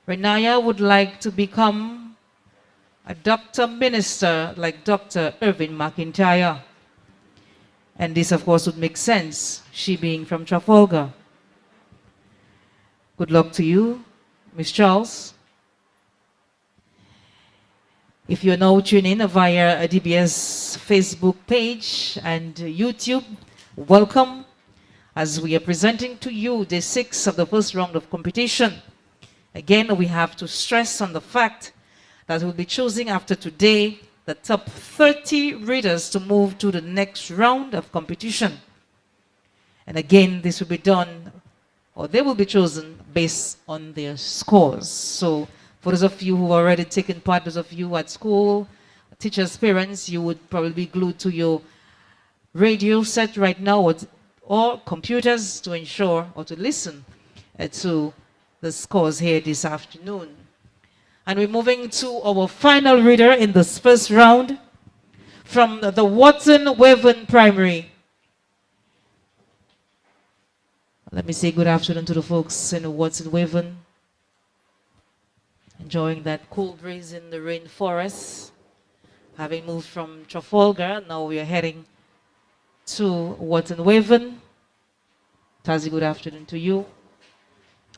Renaya would like to become a doctor minister like Dr. Irving McIntyre. And this, of course, would make sense, she being from Trafalgar. Good luck to you, Miss Charles. If you're now tuning in via a DBS Facebook page and YouTube, welcome as we are presenting to you day 6 of the first round of competition. Again, we have to stress on the fact that we'll be choosing after today the top 30 readers to move to the next round of competition. And again, this will be done, or they will be chosen based on their scores. So for those of you who are already taken part, those of you at school, teachers, parents, you would probably be glued to your radio set right now or computers to ensure or to listen to the scores here this afternoon. And we're moving to our final reader in this first round from the Watson Waven Primary. Let me say good afternoon to the folks in Watson Waven. Enjoying that cool breeze in the rainforest. Having moved from Trafalgar, now we are heading to Watson Waven. Tazi, good afternoon to you.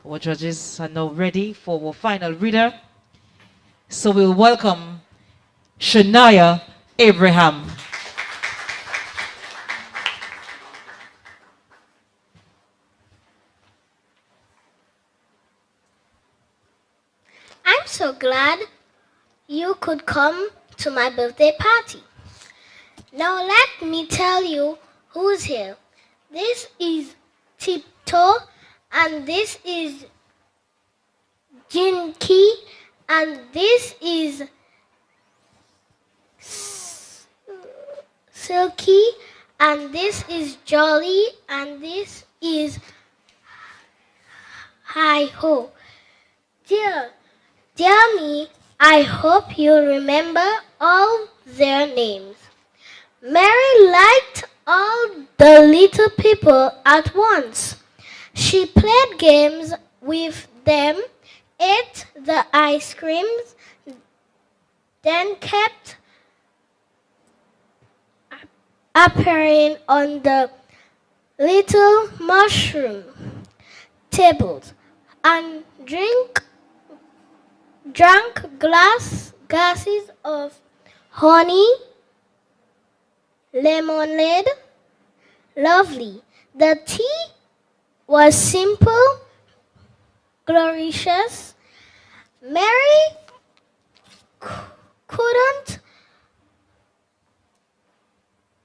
Our judges are now ready for our final reader. So we'll welcome Shania Abraham. I'm so glad you could come to my birthday party. Now let me tell you who's here. This is Tiptoe, and this is Jinky, and this is Silky, and this is Jolly, and this is Hi-Ho. Dear me, I hope you remember all their names. Mary liked all the little people at once. She played games with them, ate the ice creams, then kept appearing on the little mushroom tables and drank glasses of honey, lemonade. Lovely. The tea was simple, glorious. Mary couldn't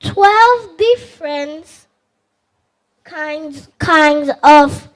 12 different kinds of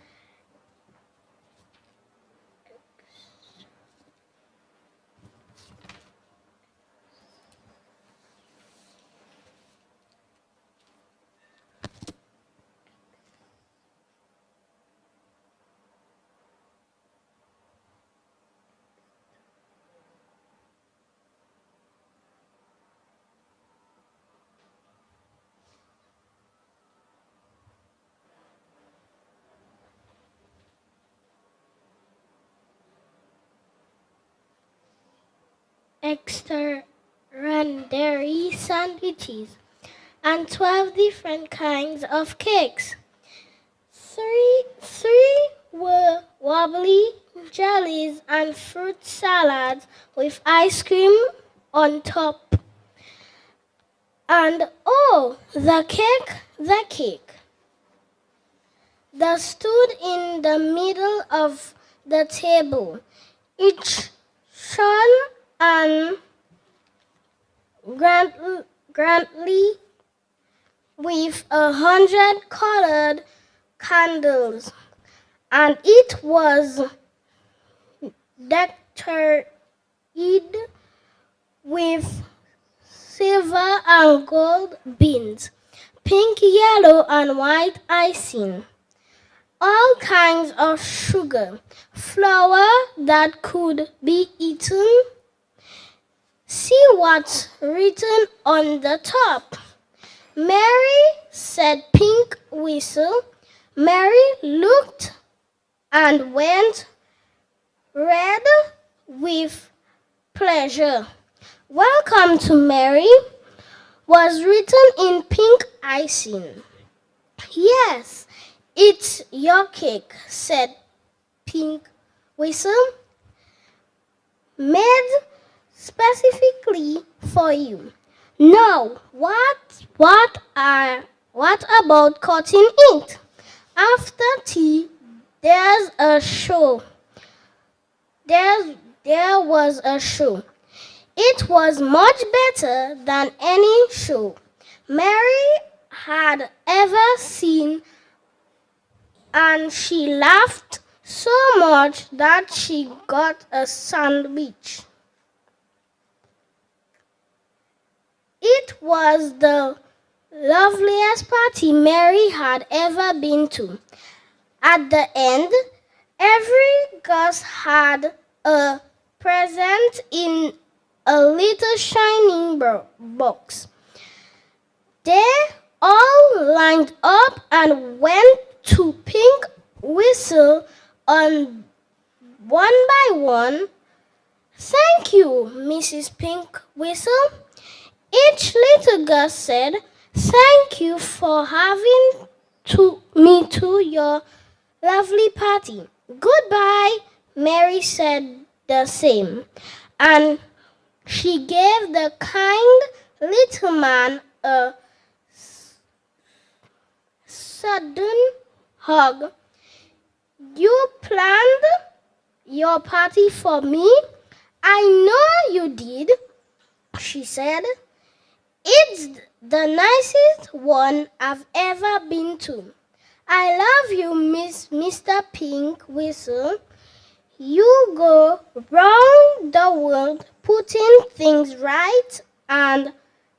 extraordinary sandwiches and 12 different kinds of cakes. Three were wobbly jellies and fruit salads with ice cream on top. And oh, the cake that stood in the middle of the table, each shone and grandly with 100 colored candles, and it was decorated with silver and gold beans, pink, yellow, and white icing, all kinds of sugar, flour that could be eaten. See what's written on the top. Mary, said Pink Whistle. Mary looked and went red with pleasure. Welcome to Mary was written in pink icing. Yes, it's your cake, said Pink Whistle, made specifically for you. Now, what about cutting it? After tea, there's a show. There was a show. It was much better than any show Mary had ever seen, and she laughed so much that she got a sandwich. It was the loveliest party Mary had ever been to. At the end, every guest had a present in a little shining box. They all lined up and went to Pink Whistle on one by one. Thank you, Mrs. Pink Whistle. Each little girl said, thank you for having me to your lovely party. Goodbye, Mary said the same, and she gave the kind little man a sudden hug. You planned your party for me? I know you did, she said. It's the nicest one I've ever been to. I love you, Mr. Pink Whistle. You go round the world putting things right, and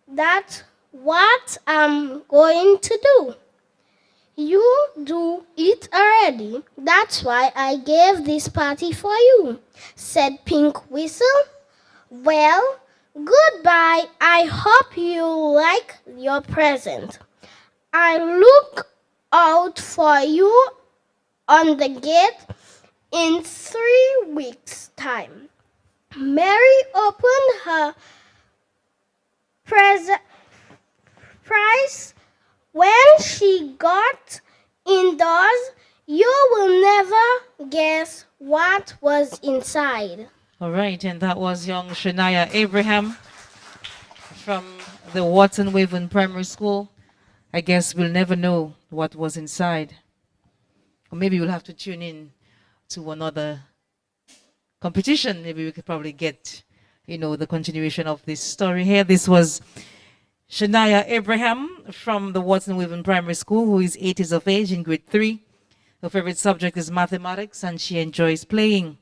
that's what I'm going to do. You do it already. That's why I gave this party for you, said Pink Whistle. Well, goodbye. I hope you like your present. I look out for you on the gate in 3 weeks' time. Mary opened her present surprise. When she got indoors, you will never guess what was inside. All right, and that was young Shania Abraham from the Watson Waven Primary School. I guess we'll never know what was inside. Or maybe we'll have to tune in to another competition. Maybe we could probably get, the continuation of this story here. This was Shania Abraham from the Watson Waven Primary School, who is 8 years of age in grade 3. Her favorite subject is mathematics, and she enjoys playing.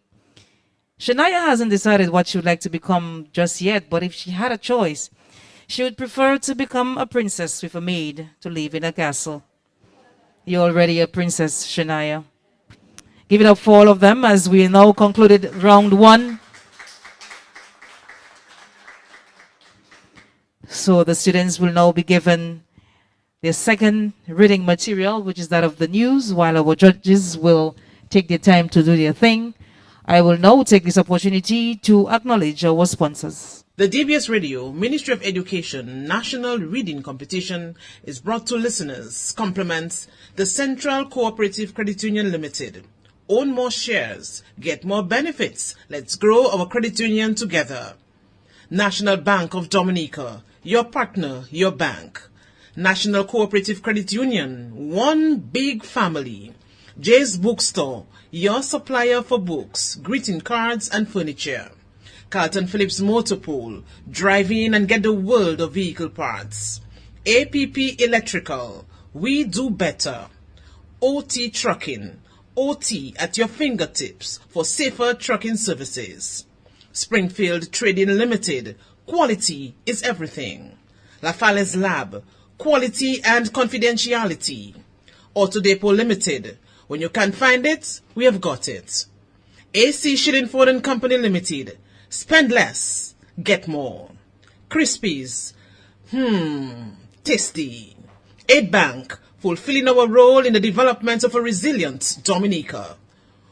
Shania hasn't decided what she would like to become just yet, but if she had a choice, she would prefer to become a princess with a maid to live in a castle. You're already a princess, Shania. Give it up for all of them as we now concluded round 1. So the students will now be given their second reading material, which is that of the news, while our judges will take their time to do their thing. I will now take this opportunity to acknowledge our sponsors. The DBS Radio Ministry of Education National Reading Competition is brought to listeners. Compliments the Central Cooperative Credit Union Limited. Own more shares, get more benefits. Let's grow our credit union together. National Bank of Dominica, your partner, your bank. National Cooperative Credit Union, one big family. Jay's Bookstore, your supplier for books, greeting cards and furniture. Carlton Phillips Motor Pool, drive in and get the world of vehicle parts. APP Electrical, we do better. OT Trucking, OT at your fingertips for safer trucking services. Springfield Trading Limited, quality is everything. LaFalle's Lab, quality and confidentiality. Auto Depot Limited, when you can't find it, we have got it. AC Shillingford and Company Limited, spend less, get more. Crispies, tasty. Aid Bank, fulfilling our role in the development of a resilient Dominica.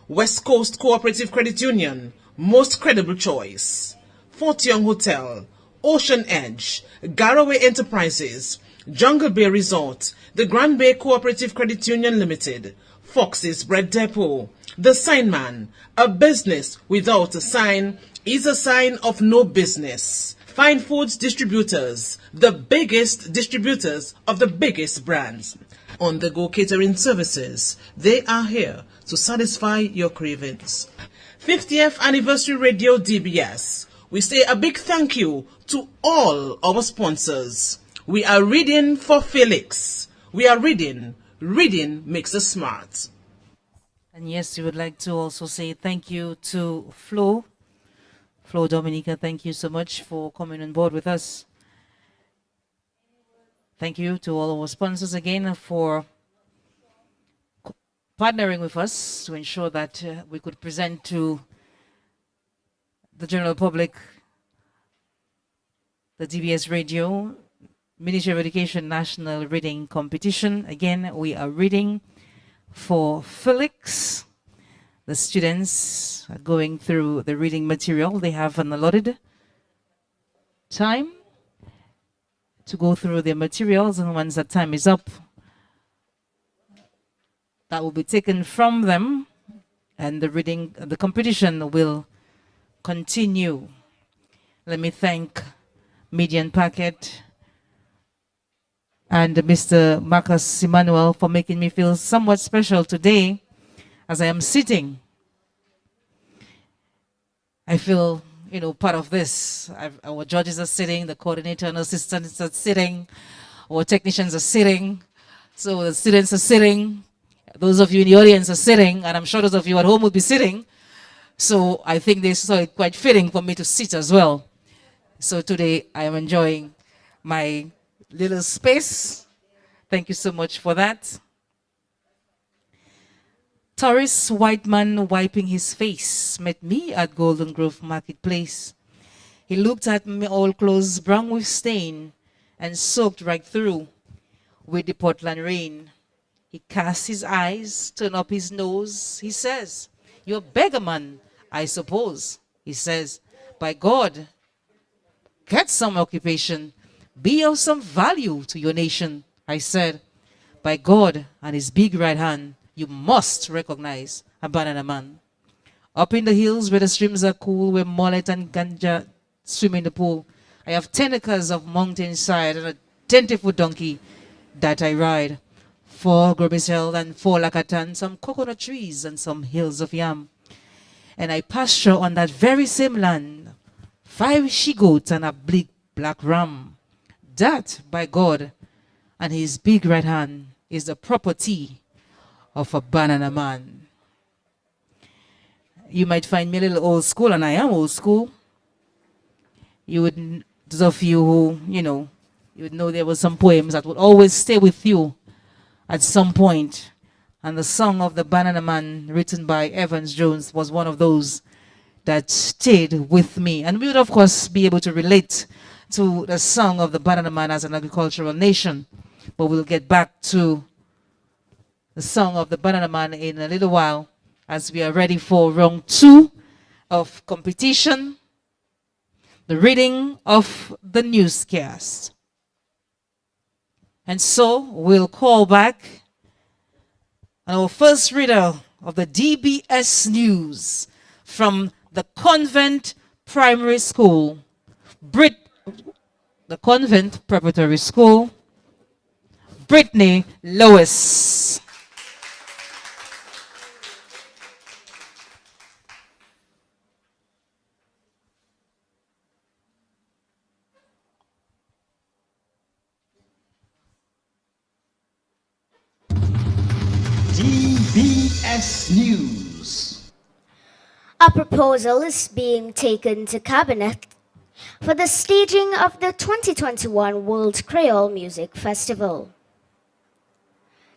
West Coast Cooperative Credit Union, most credible choice. Fort Young Hotel, Ocean Edge, Garaway Enterprises, Jungle Bay Resort, the Grand Bay Cooperative Credit Union Limited, Fox's Bread Depot, The Sign Man, a business without a sign is a sign of no business. Fine Foods Distributors, the biggest distributors of the biggest brands. On-the-go catering services, they are here to satisfy your cravings. 50th Anniversary Radio DBS. We say a big thank you to all our sponsors. We are reading for Felix. We are reading. Reading makes us smart. And yes, we would like to also say thank you to Flo Dominica, thank you so much for coming on board with us. Thank you to all our sponsors again for partnering with us to ensure that we could present to the general public the DBS Radio Ministry of Education National Reading Competition. Again, we are reading for Felix. The students are going through the reading material. They have an allotted time to go through their materials, and once that time is up, that will be taken from them, and the competition will continue. Let me thank Median Packet and Mr. Marcus Emmanuel for making me feel somewhat special today as I am sitting. I feel, part of this. Our judges are sitting, the coordinator and assistants are sitting, our technicians are sitting, so the students are sitting, those of you in the audience are sitting, and I'm sure those of you at home will be sitting. So I think they saw it quite fitting for me to sit as well. So today I am enjoying my little space. Thank you so much for that. Tourist white man wiping his face met me at Golden Grove Marketplace. He looked at me, all clothes brown with stain and soaked right through with the Portland rain. He casts his eyes, turned up his nose. He says, "You're a beggar man, I suppose." He says, "By God, get some occupation. Be of some value to your nation. I said, by God and his big right hand, you must recognize a banana man. Up in the hills where the streams are cool, where mullet and ganja swim in the pool, I have 10 acres of mountainside and a 20-foot donkey that I ride. 4 grobisel and 4 lakatan, some coconut trees and some hills of yam. And I pasture on that very same land 5 she-goats and a big black ram. That, by God and his big right hand, is the property of a banana man. You might find me a little old school, and I am old school. You would, those of you who, you would know there were some poems that would always stay with you at some point. And the song of the Banana Man, written by Evans Jones, was one of those that stayed with me. And we would, of course, be able to relate to the song of the Banana Man as an agricultural nation. But we'll get back to the song of the Banana Man in a little while as we are ready for round 2 of competition, the reading of the newscast. And so we'll call back our first reader of the DBS News from the Convent Primary School, the Convent Preparatory School, Brittany Lewis. DBS News. A proposal is being taken to Cabinet for the staging of the 2021 World Creole Music Festival.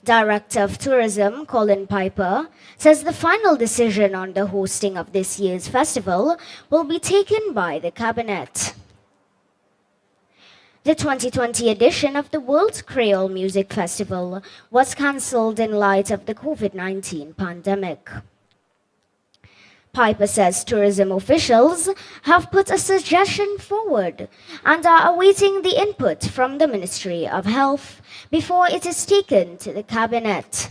Director of Tourism Colin Piper says the final decision on the hosting of this year's festival will be taken by the Cabinet. The 2020 edition of the World Creole Music Festival was cancelled in light of the COVID-19 pandemic. Piper says tourism officials have put a suggestion forward and are awaiting the input from the Ministry of Health before it is taken to the Cabinet.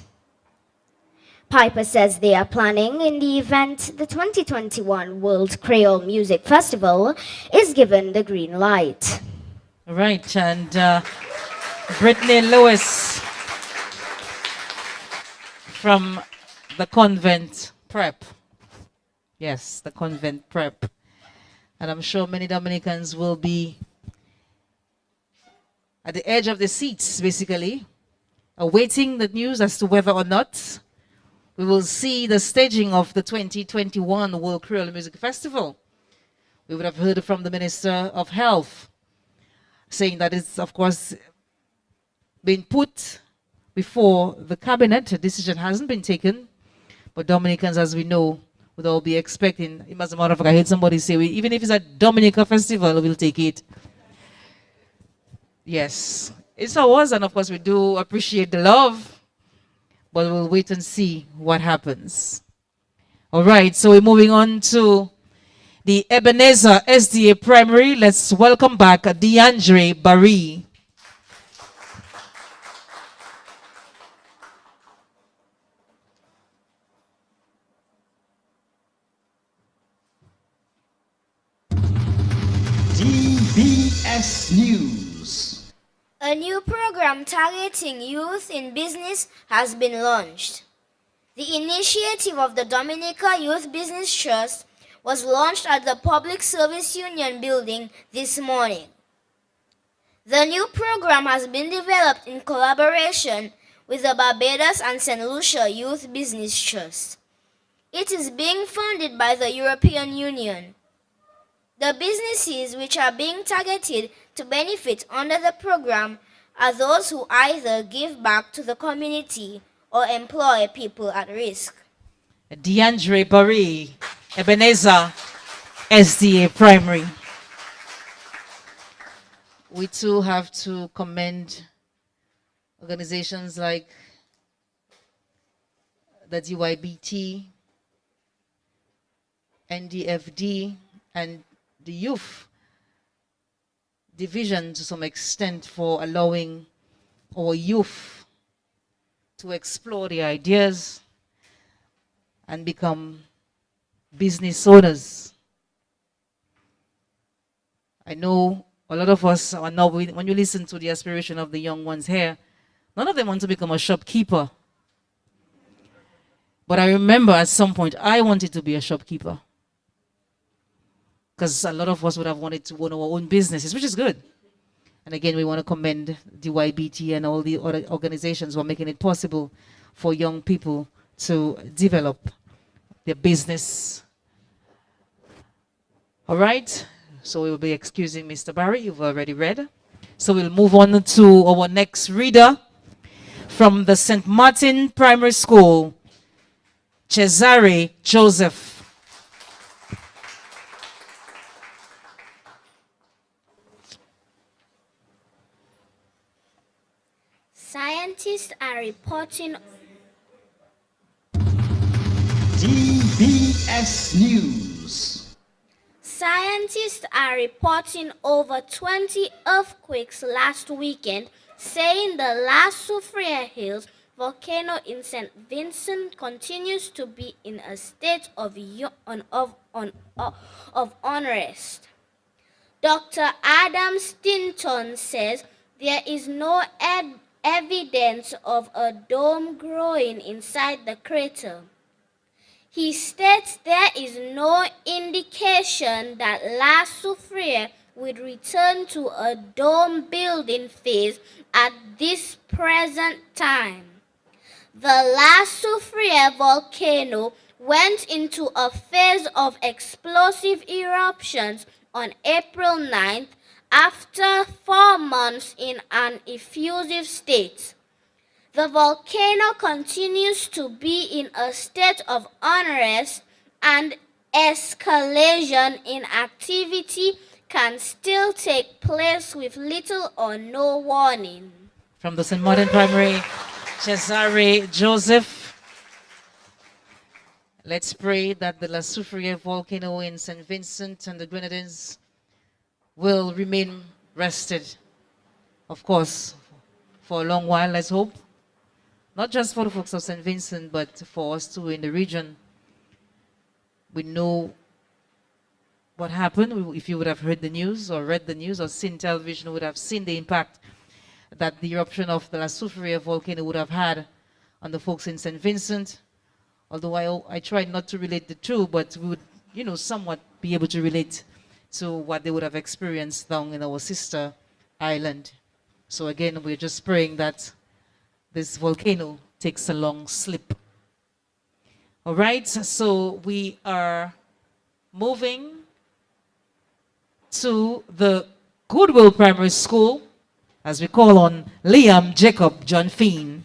Piper says they are planning in the event the 2021 World Creole Music Festival is given the green light. Right, and Brittany Lewis from the Convent Prep. Yes, the Convent Prep. And I'm sure many Dominicans will be at the edge of the seats, basically, awaiting the news as to whether or not we will see the staging of the 2021 World Creole Music Festival. We would have heard from the Minister of Health saying that it's, of course, been put before the Cabinet. A decision hasn't been taken, but Dominicans, as we know, would all be expecting. As a matter of fact, I heard somebody say, even if it's a Dominica festival, we'll take it. Yes, it's ours, and of course, we do appreciate the love, but we'll wait and see what happens. All right, so we're moving on to the Ebenezer SDA Primary. Let's welcome back DeAndre Barry. DBS News. A new program targeting youth in business has been launched. The initiative of the Dominica Youth Business Trust was launched at the Public Service Union building this morning. The new program has been developed in collaboration with the Barbados and St. Lucia Youth Business Trust. It is being funded by the European Union. The businesses which are being targeted to benefit under the program are those who either give back to the community or employ people at risk. DeAndre Barry, Ebenezer SDA Primary. We too have to commend organizations like the DYBT, NDFD, and the youth division to some extent for allowing our youth to explore the ideas and become business owners. I know a lot of us are now, when you listen to the aspiration of the young ones here, none of them want to become a shopkeeper. But I remember at some point I wanted to be a shopkeeper, because a lot of us would have wanted to own our own businesses, which is good. And again, we want to commend DYBT and all the other organizations who are making it possible for young people to develop their business. All right, so we will be excusing Mr. Barry. You've already read. So we'll move on to our next reader from the St. Martin Primary School, Cesare Joseph. Scientists are reporting DBS News. Scientists are reporting over 20 earthquakes last weekend, saying the La Soufriere Hills volcano in St. Vincent continues to be in a state of unrest. Dr. Adam Stinton says there is no evidence of a dome growing inside the crater. He states there is no indication that La Soufriere would return to a dome building phase at this present time. The La Soufriere volcano went into a phase of explosive eruptions on April 9th after 4 months in an effusive state. The volcano continues to be in a state of unrest, and escalation in activity can still take place with little or no warning. From the St. Martin Primary, Cesare Joseph. Let's pray that the La Soufriere volcano in St. Vincent and the Grenadines will remain rested, of course, for a long while, let's hope. Not just for the folks of St. Vincent, but for us too in the region. We know what happened. If you would have heard the news or read the news or seen television, you would have seen the impact that the eruption of the La Soufriere volcano would have had on the folks in St. Vincent. Although I tried not to relate the two, but we would, somewhat be able to relate to what they would have experienced down in our sister island. So again, we're just praying that this volcano takes a long slip. All right, so we are moving to the Goodwill Primary School as we call on Liam Jacob John Feen.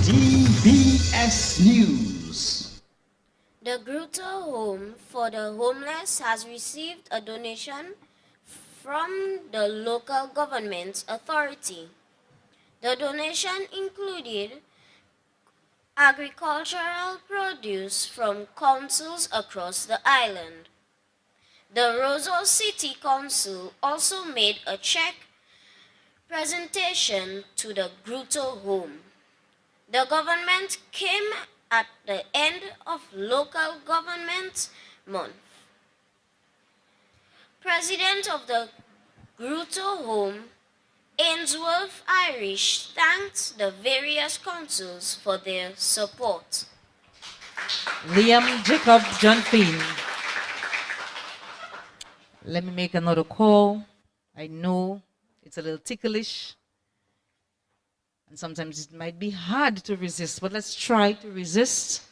DBS News. The Grotto Home for the Homeless has received a donation from the local government authority. The donation included agricultural produce from councils across the island. The Roseau City Council also made a check presentation to the Grotto Home. The government came at the end of local government month. President of the Grotto Home, Ainsworth Irish, thanked the various councils for their support. Liam Jacob John Feen. Let me make another call. I know it's a little ticklish, and sometimes it might be hard to resist, but let's try to resist.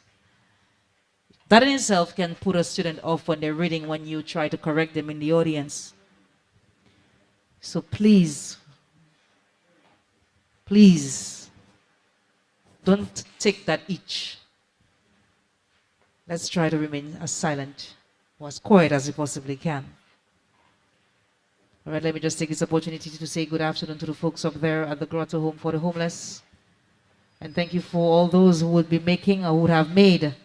That in itself can put a student off when they're reading when you try to correct them in the audience. So please, don't take that itch. Let's try to remain as silent or as quiet as we possibly can. All right, let me just take this opportunity to say good afternoon to the folks up there at the Grotto Home for the Homeless. And thank you for all those who would be making or would have made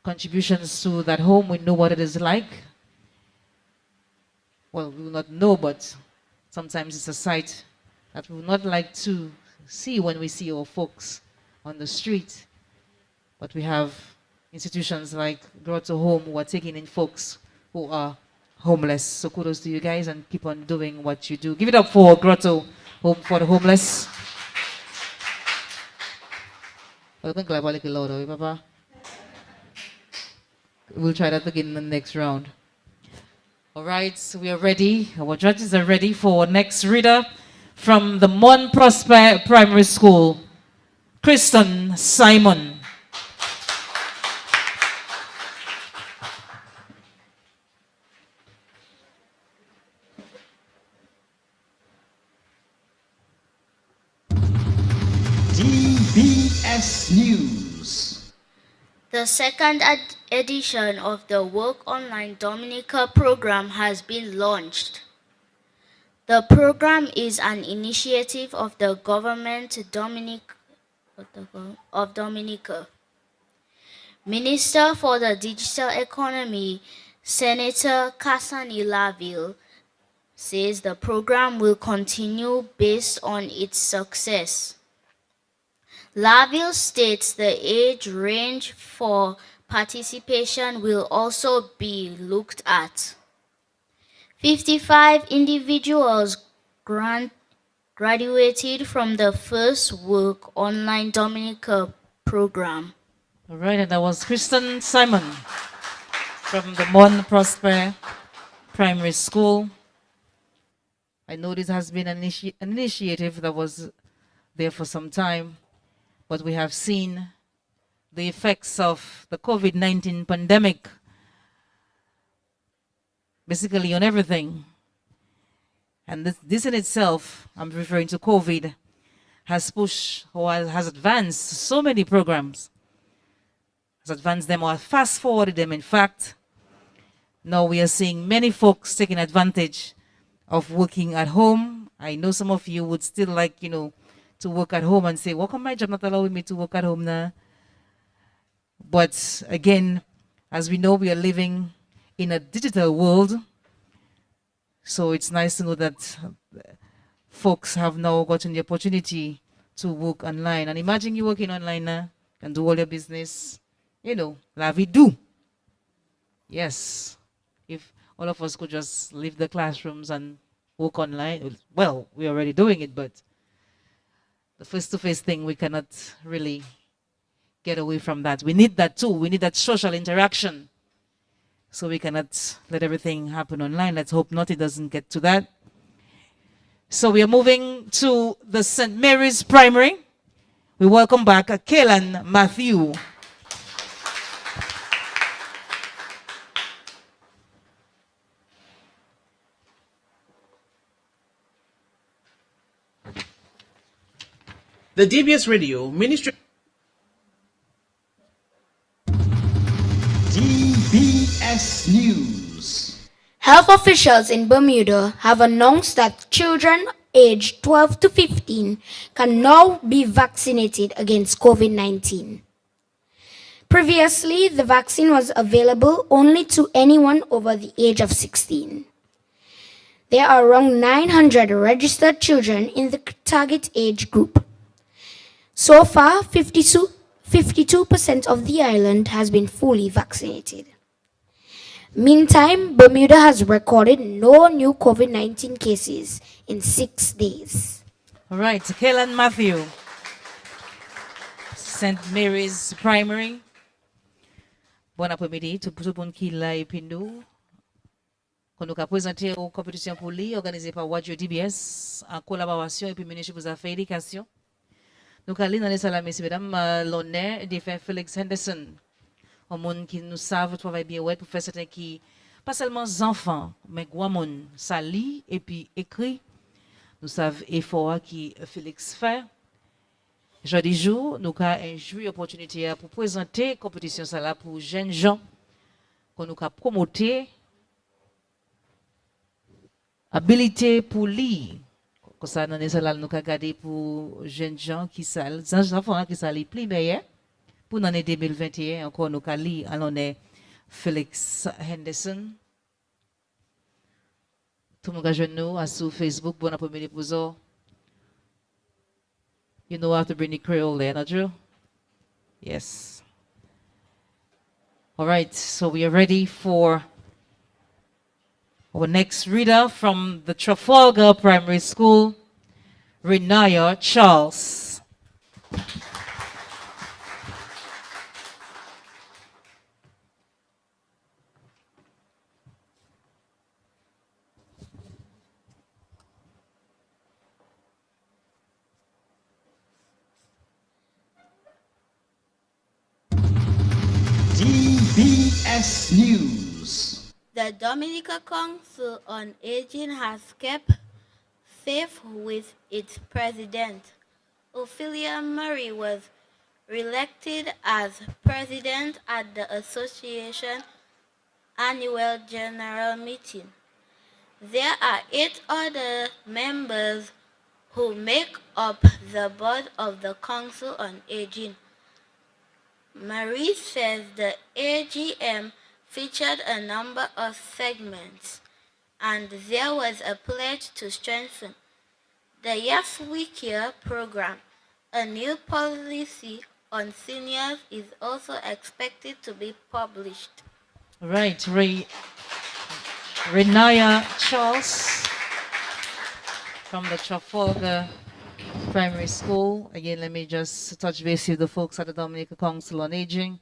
contributions to that home. We know what it is like. Well, we will not know, but sometimes it's a sight that we would not like to see when we see our folks on the street. But we have institutions like Grotto Home who are taking in folks who are homeless. So kudos to you guys and keep on doing what you do. Give it up for Grotto Home for the Homeless. We'll try that again in the next round. All right, so we are ready. Our judges are ready for next reader from the Mon Prosper Primary School, Kristen Simon. DBS News. The second edition of the Work Online Dominica program has been launched. The program is an initiative of the government of Dominica. Minister for the Digital Economy, Senator Cassani Laville, says the program will continue based on its success. Laville states the age range for participation will also be looked at. 55 individuals graduated from the first Work Online Dominica program. All right, and that was Kristen Simon from the Mon Prosper Primary School. I know this has been an initiative that was there for some time, but we have seen the effects of the COVID-19 pandemic basically on everything. And this in itself, I'm referring to COVID, has pushed or has advanced so many programs. Has advanced them or fast forwarded them, in fact. Now we are seeing many folks taking advantage of working at home. I know some of you would still like, to work at home and say, "How come my job not allowing me to work at home now?" But again, as we know, we are living in a digital world. So it's nice to know that folks have now gotten the opportunity to work online. And imagine you working online now and do all your business, la vie do. Yes. If all of us could just leave the classrooms and work online, well, we're already doing it, but the face-to-face thing, we cannot really get away from that. We need that too. We need that social interaction. So we cannot let everything happen online. Let's hope not, it doesn't get to that. So we are moving to the St. Mary's Primary. We welcome back Kaelan Matthew. The DBS Radio Ministry. DBS News. Health officials in Bermuda have announced that children aged 12 to 15 can now be vaccinated against COVID-19. Previously, the vaccine was available only to anyone over the age of 16. There are around 900 registered children in the target age group. So far, 52% of the island has been fully vaccinated. Meantime, Bermuda has recorded no new COVID-19 cases in 6 days. All right, Kaelan Matthew, St. Mary's Primary. Bon après-midi, tout le monde qui l'a et puis nous. Qu'on nous a présenté une compétition pour lui, organisée par Radio DBS, en collaboration avec le ministère des Affaires éducation. Nous allons dans les salles, messieurs, mesdames, l'honneur de faire Félix Henderson. Au monde qui nous savent travailler bien ouais pour faire certains qui, pas seulement enfants, mais grand monde, ça lit et puis écrit. Nous savons l'effort qui Félix fait. Jeudi jour, nous avons une opportunité pour présenter la compétition ça là pour jeunes gens qu'on nous a promoté habilité pour lire. Comme ça, nous allons regarder pour jeunes gens qui savent, les enfants qui savent lire plus meilleur. Pour l'année 2021, encore nous allons lire. Alors, on est Felix Henderson. Tout le monde a jeune nous sur Facebook, bon après-midi pour vous. You know how to bring the Creole there, not true? Yes. All right, so we are ready for our next reader from the Trafalgar Primary School, Renaya Charles. DBS News. The Dominica Council on Aging has kept faith with its president. Ophelia Murray was re-elected as president at the association annual general meeting. There are 8 other members who make up the board of the Council on Aging. Marie says the AGM featured a number of segments, and there was a pledge to strengthen the Yes We Care program. A new policy on seniors is also expected to be published. Right, Renaya Charles from the Trafalgar Primary School. Again, let me just touch base with the folks at the Dominica Council on Aging.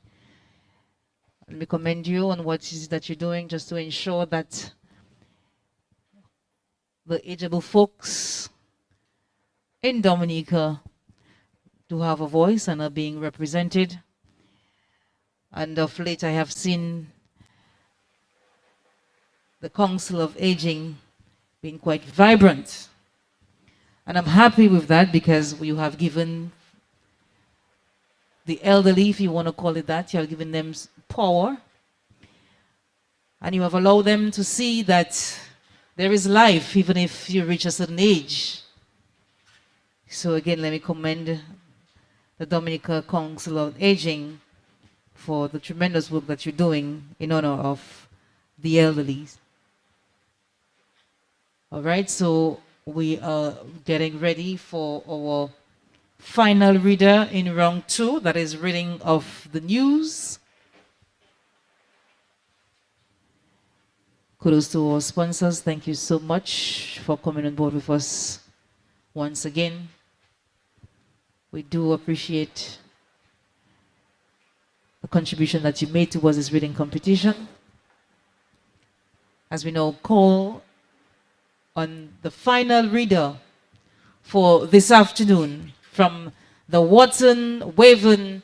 Let me commend you on what it is that you're doing just to ensure that the ageable folks in Dominica do have a voice and are being represented. And of late, I have seen the Council of Aging being quite vibrant. And I'm happy with that because you have given the elderly, if you want to call it that, you have given them power. And you have allowed them to see that there is life even if you reach a certain age. So again, let me commend the Dominica Council of Aging for the tremendous work that you're doing in honor of the elderly. All right, so we are getting ready for our final reader in round 2, that is reading of the news. Kudos to our sponsors. Thank you so much for coming on board with us once again. We do appreciate the contribution that you made towards this reading competition. As we now call on the final reader for this afternoon from the Watson Waven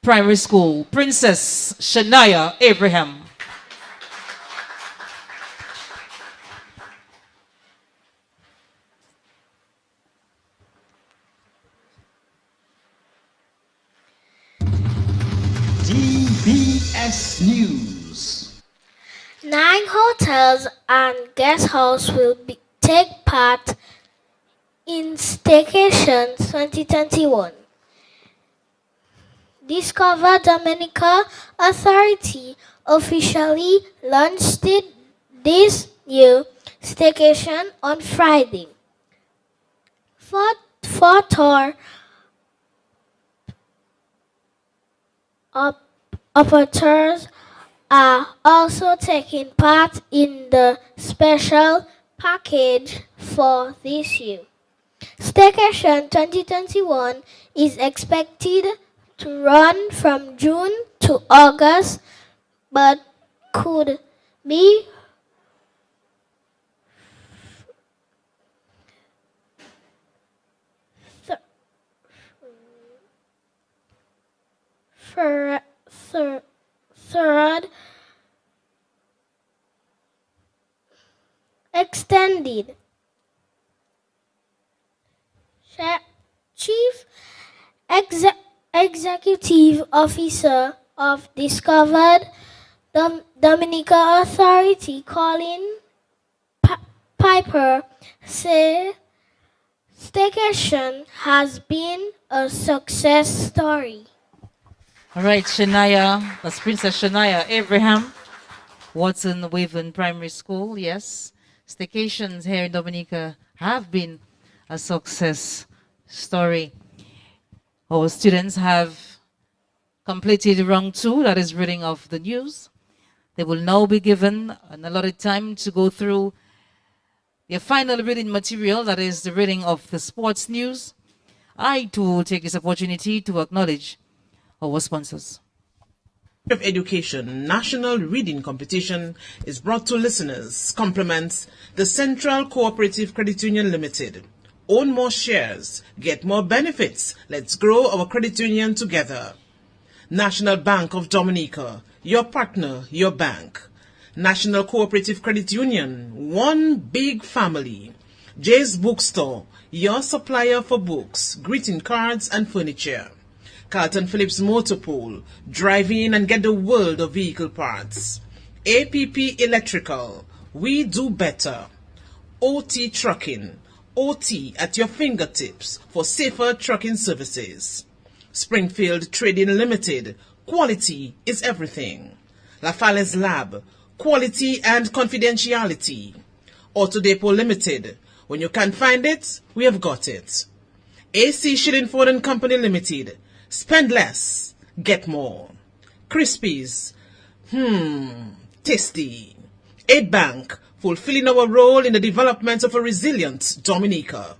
Primary School, Princess Shania Abraham. DBS News. 9 hotels and guest houses will take part in Staycation 2021. Discover Dominica Authority officially launched this new staycation on Friday. Four tour operators are also taking part in the special package for this year. Staycation 2021 is expected to run from June to August, but could be third extended. Chief Executive Officer of Discovered Dominica Authority, Colin Piper say staycation has been a success story. All right, Shania, that's Princess Shania Abraham, Watson Waven Primary School. Yes, staycations here in Dominica have been a success story. Our students have completed round 2, that is reading of the news. They will now be given an allotted time to go through their final reading material, that is the reading of the sports news. I too will take this opportunity to acknowledge our sponsors. Of Education National Reading Competition is brought to listeners, complements the Central Cooperative Credit Union Limited. Own more shares, get more benefits. Let's grow our credit union together. National Bank of Dominica, your partner, your bank. National Cooperative Credit Union, one big family. Jay's Bookstore, your supplier for books, greeting cards and furniture. Carlton Phillips Motor Pool, drive in and get the world of vehicle parts. APP Electrical, we do better. OT Trucking, OT at your fingertips for safer trucking services. Springfield Trading Limited, quality is everything. LaFalle's Lab, quality and confidentiality. Auto Depot Limited, when you can't find it, we have got it. AC Shillingford and Company Limited, spend less, get more. Crispies, tasty. Aid Bank, fulfilling our role in the development of a resilient Dominica.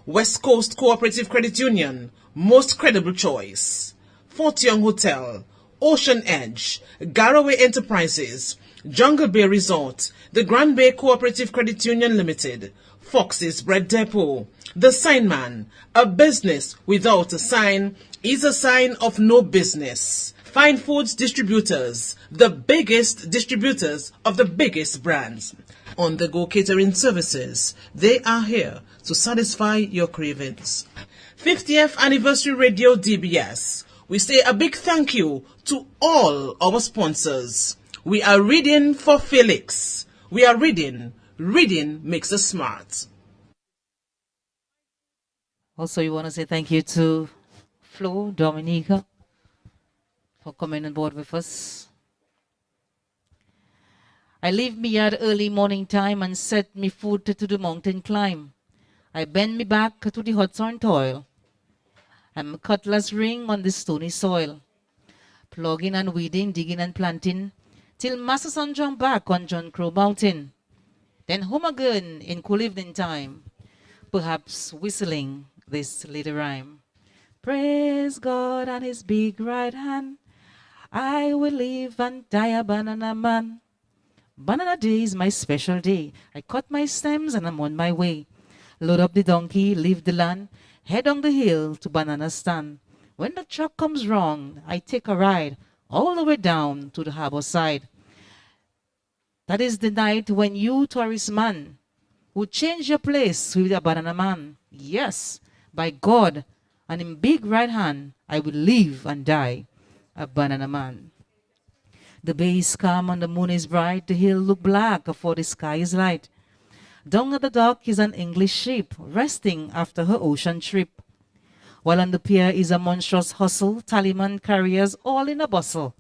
West Coast Cooperative Credit Union, most credible choice. Fort Young Hotel, Ocean Edge, Garaway Enterprises, Jungle Bay Resort, the Grand Bay Cooperative Credit Union Limited, Fox's Bread Depot, The Sign Man, a business without a sign is a sign of no business. Fine Foods Distributors, the biggest distributors of the biggest brands. On-the-go catering services, they are here to satisfy your cravings. 50th Anniversary Radio DBS, we say a big thank you to all our sponsors. We are reading for Felix. We are reading. Reading makes us smart. Also, you want to say thank you to Flo, Dominica, for coming on board with us. I leave me at early morning time and set me foot to the mountain climb. I bend me back to the hot sun toil. I'm a cutlass ring on the stony soil. Plugging and weeding, digging and planting, till Master Sun jump back on John Crow Mountain. Then home again in cool evening time, perhaps whistling this little rhyme. Praise God and his big right hand, I will live and die a banana man. Banana day is my special day. I cut my stems and I'm on my way. Load up the donkey, leave the land, head on the hill to banana stand. When the truck comes wrong, I take a ride all the way down to the harbor side. That is the night when you, tourist man, would change your place with a banana man. Yes, by God, and in big right hand, I will live and die a banana man. The bay is calm and the moon is bright. The hill look black, for the sky is light. Down at the dock is an English ship, resting after her ocean trip. While on the pier is a monstrous hustle, tallyman carriers all in a bustle.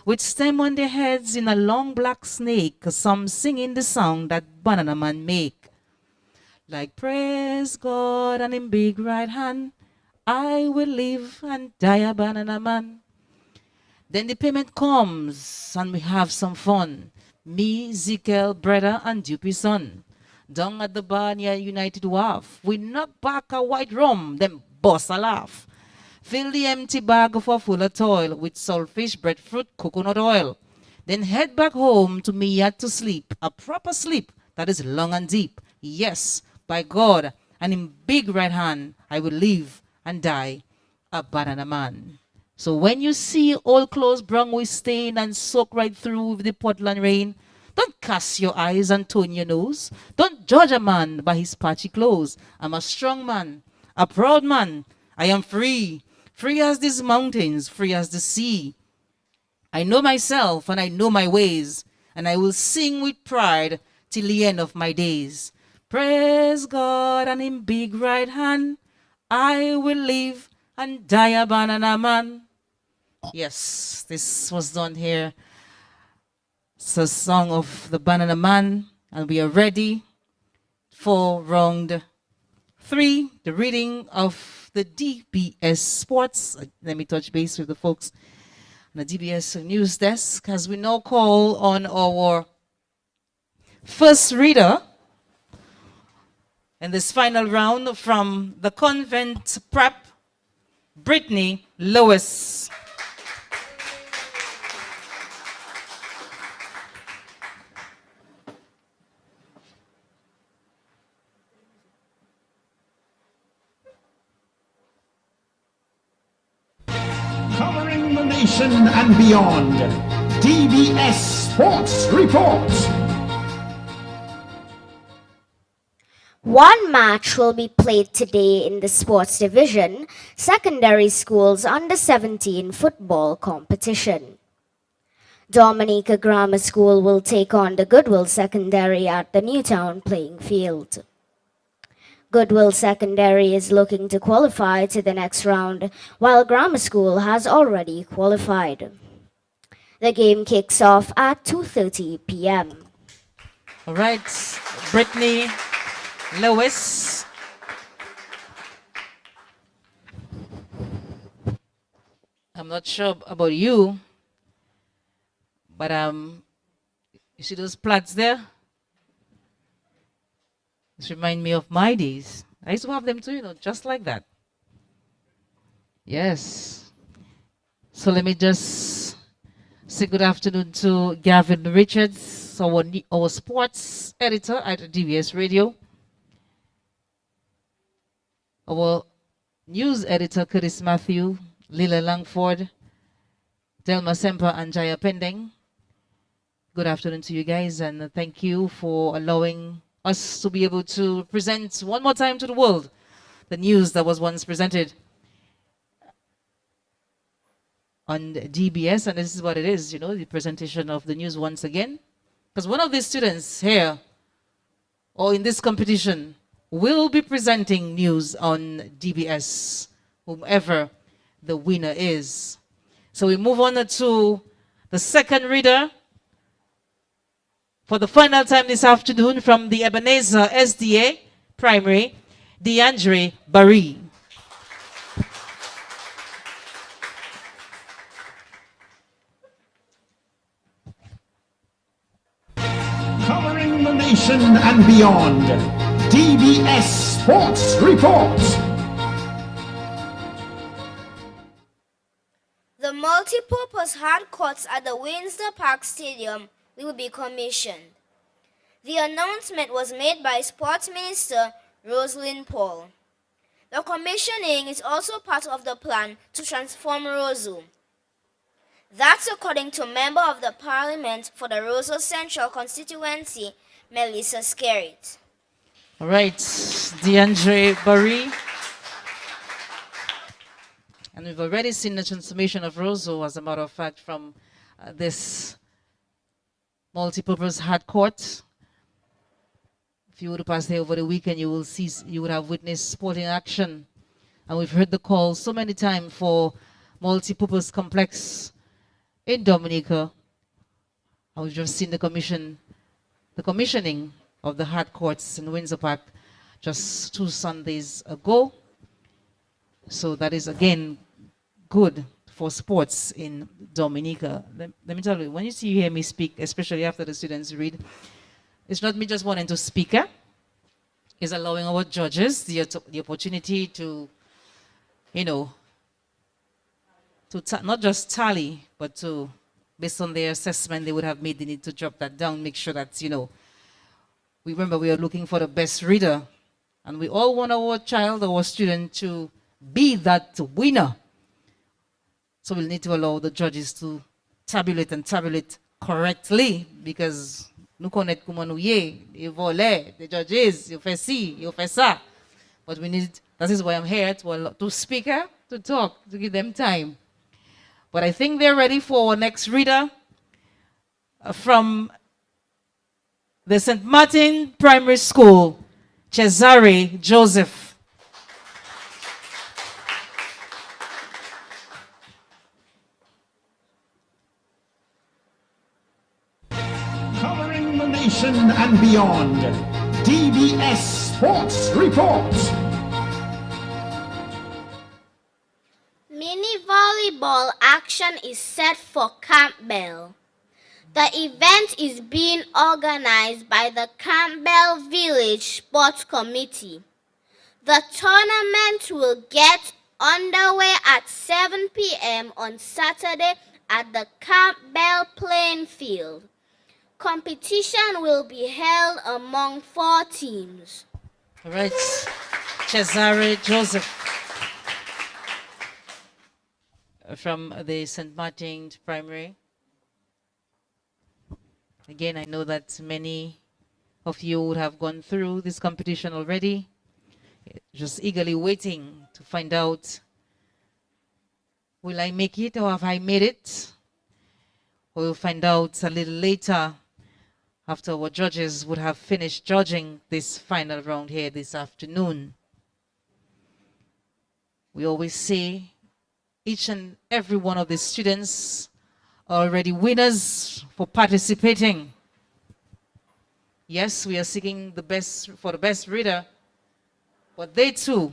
With stem on their heads in a long black snake, some singing the song that banana man make. Like praise God and in big right hand, I will live and die a banana man. Then the payment comes and we have some fun. Me, Ezekiel, brother and Dupy son. Down at the bar near United Wharf, we knock back a white rum, then bust a laugh. Fill the empty bag for full of toil with saltfish, breadfruit, coconut oil. Then head back home to me yet to sleep, a proper sleep that is long and deep. Yes, by God, and in big right hand, I will live and die a banana man. So when you see old clothes brown with stain and soak right through with the Portland rain, don't cast your eyes and turn your nose. Don't judge a man by his patchy clothes. I'm a strong man, a proud man. I am free, free as these mountains, free as the sea. I know myself and I know my ways, and I will sing with pride till the end of my days. Praise God and in big right hand, I will live and die a banana man. Yes, this was done here. It's a song of the Banana Man, and we are ready for round 3, the reading of the DBS Sports. Let me touch base with the folks on the DBS News Desk as we now call on our first reader in this final round from the Convent Prep, Brittany Lewis. Covering the nation and beyond, DBS Sports Report. One match will be played today in the sports division, secondary schools under 17 football competition. Dominica Grammar School will take on the Goodwill Secondary at the Newtown playing field. Goodwill Secondary is looking to qualify to the next round, while Grammar School has already qualified. The game kicks off at 2:30 p.m. All right, Brittany Lewis. I'm not sure about you, but you see those plants there? This remind me of my days. I used to have them too, just like that. Yes. So let me just say good afternoon to Gavin Richards, our sports editor at DBS Radio. Our news editor, Curtis Matthew, Lila Langford, Delma Semper, and Jaya Pending. Good afternoon to you guys, and thank you for allowing us to be able to present one more time to the world the news that was once presented on DBS. And this is what it is, the presentation of the news once again. Because one of the students here, or in this competition, will be presenting news on DBS, whomever the winner is. So we move on to the second reader for the final time this afternoon from the Ebenezer SDA Primary, DeAndre Barry. Covering the nation and beyond, DBS Sports Report. The multi-purpose hard courts at the Windsor Park Stadium will be commissioned. The announcement was made by Sports Minister Rosalind Paul. The commissioning is also part of the plan to transform Roseau. That's according to Member of the Parliament for the Roseau Central constituency, Melissa Skerritt. All right, DeAndre Barry. And we've already seen the transformation of Roseau, as a matter of fact, from this multi-purpose hard court. If you would pass there over the weekend, you would have witnessed sporting action. And we've heard the call so many times for multi-purpose complex in Dominica. And we've just seen the commissioning of the hard courts in Windsor Park just 2 Sundays ago. So that is, again, good for sports in Dominica. Let me tell you, when you hear me speak, especially after the students read, it's not me just wanting to speak. It's allowing our judges the opportunity to, not just tally, but to, based on their assessment they would have made, they need to drop that down, make sure that, we remember we are looking for the best reader. And we all want our child, our student to be that winner. So we'll need to allow the judges to tabulate correctly, because nous connaît comment nous y est, volé, the judges, you fais ci, you fais ça. But that is why I'm here, to speak, to talk, to give them time. But I think they're ready for our next reader from the St. Martin Primary School, Cesare Joseph. Covering the nation and beyond, DBS Sports Report. Mini volleyball action is set for Campbell. The event is being organized by the Campbell Village Sports Committee. The tournament will get underway at 7 p.m. on Saturday at the Campbell playing field. Competition will be held among 4 teams. All right, Cesare Joseph from the St. Martin Primary. Again, I know that many of you would have gone through this competition already, just eagerly waiting to find out, will I make it or have I made it? We'll find out a little later after our judges would have finished judging this final round here this afternoon. We always say each and every one of the students are already winners for participating. Yes, we are seeking the best for the best reader, but they too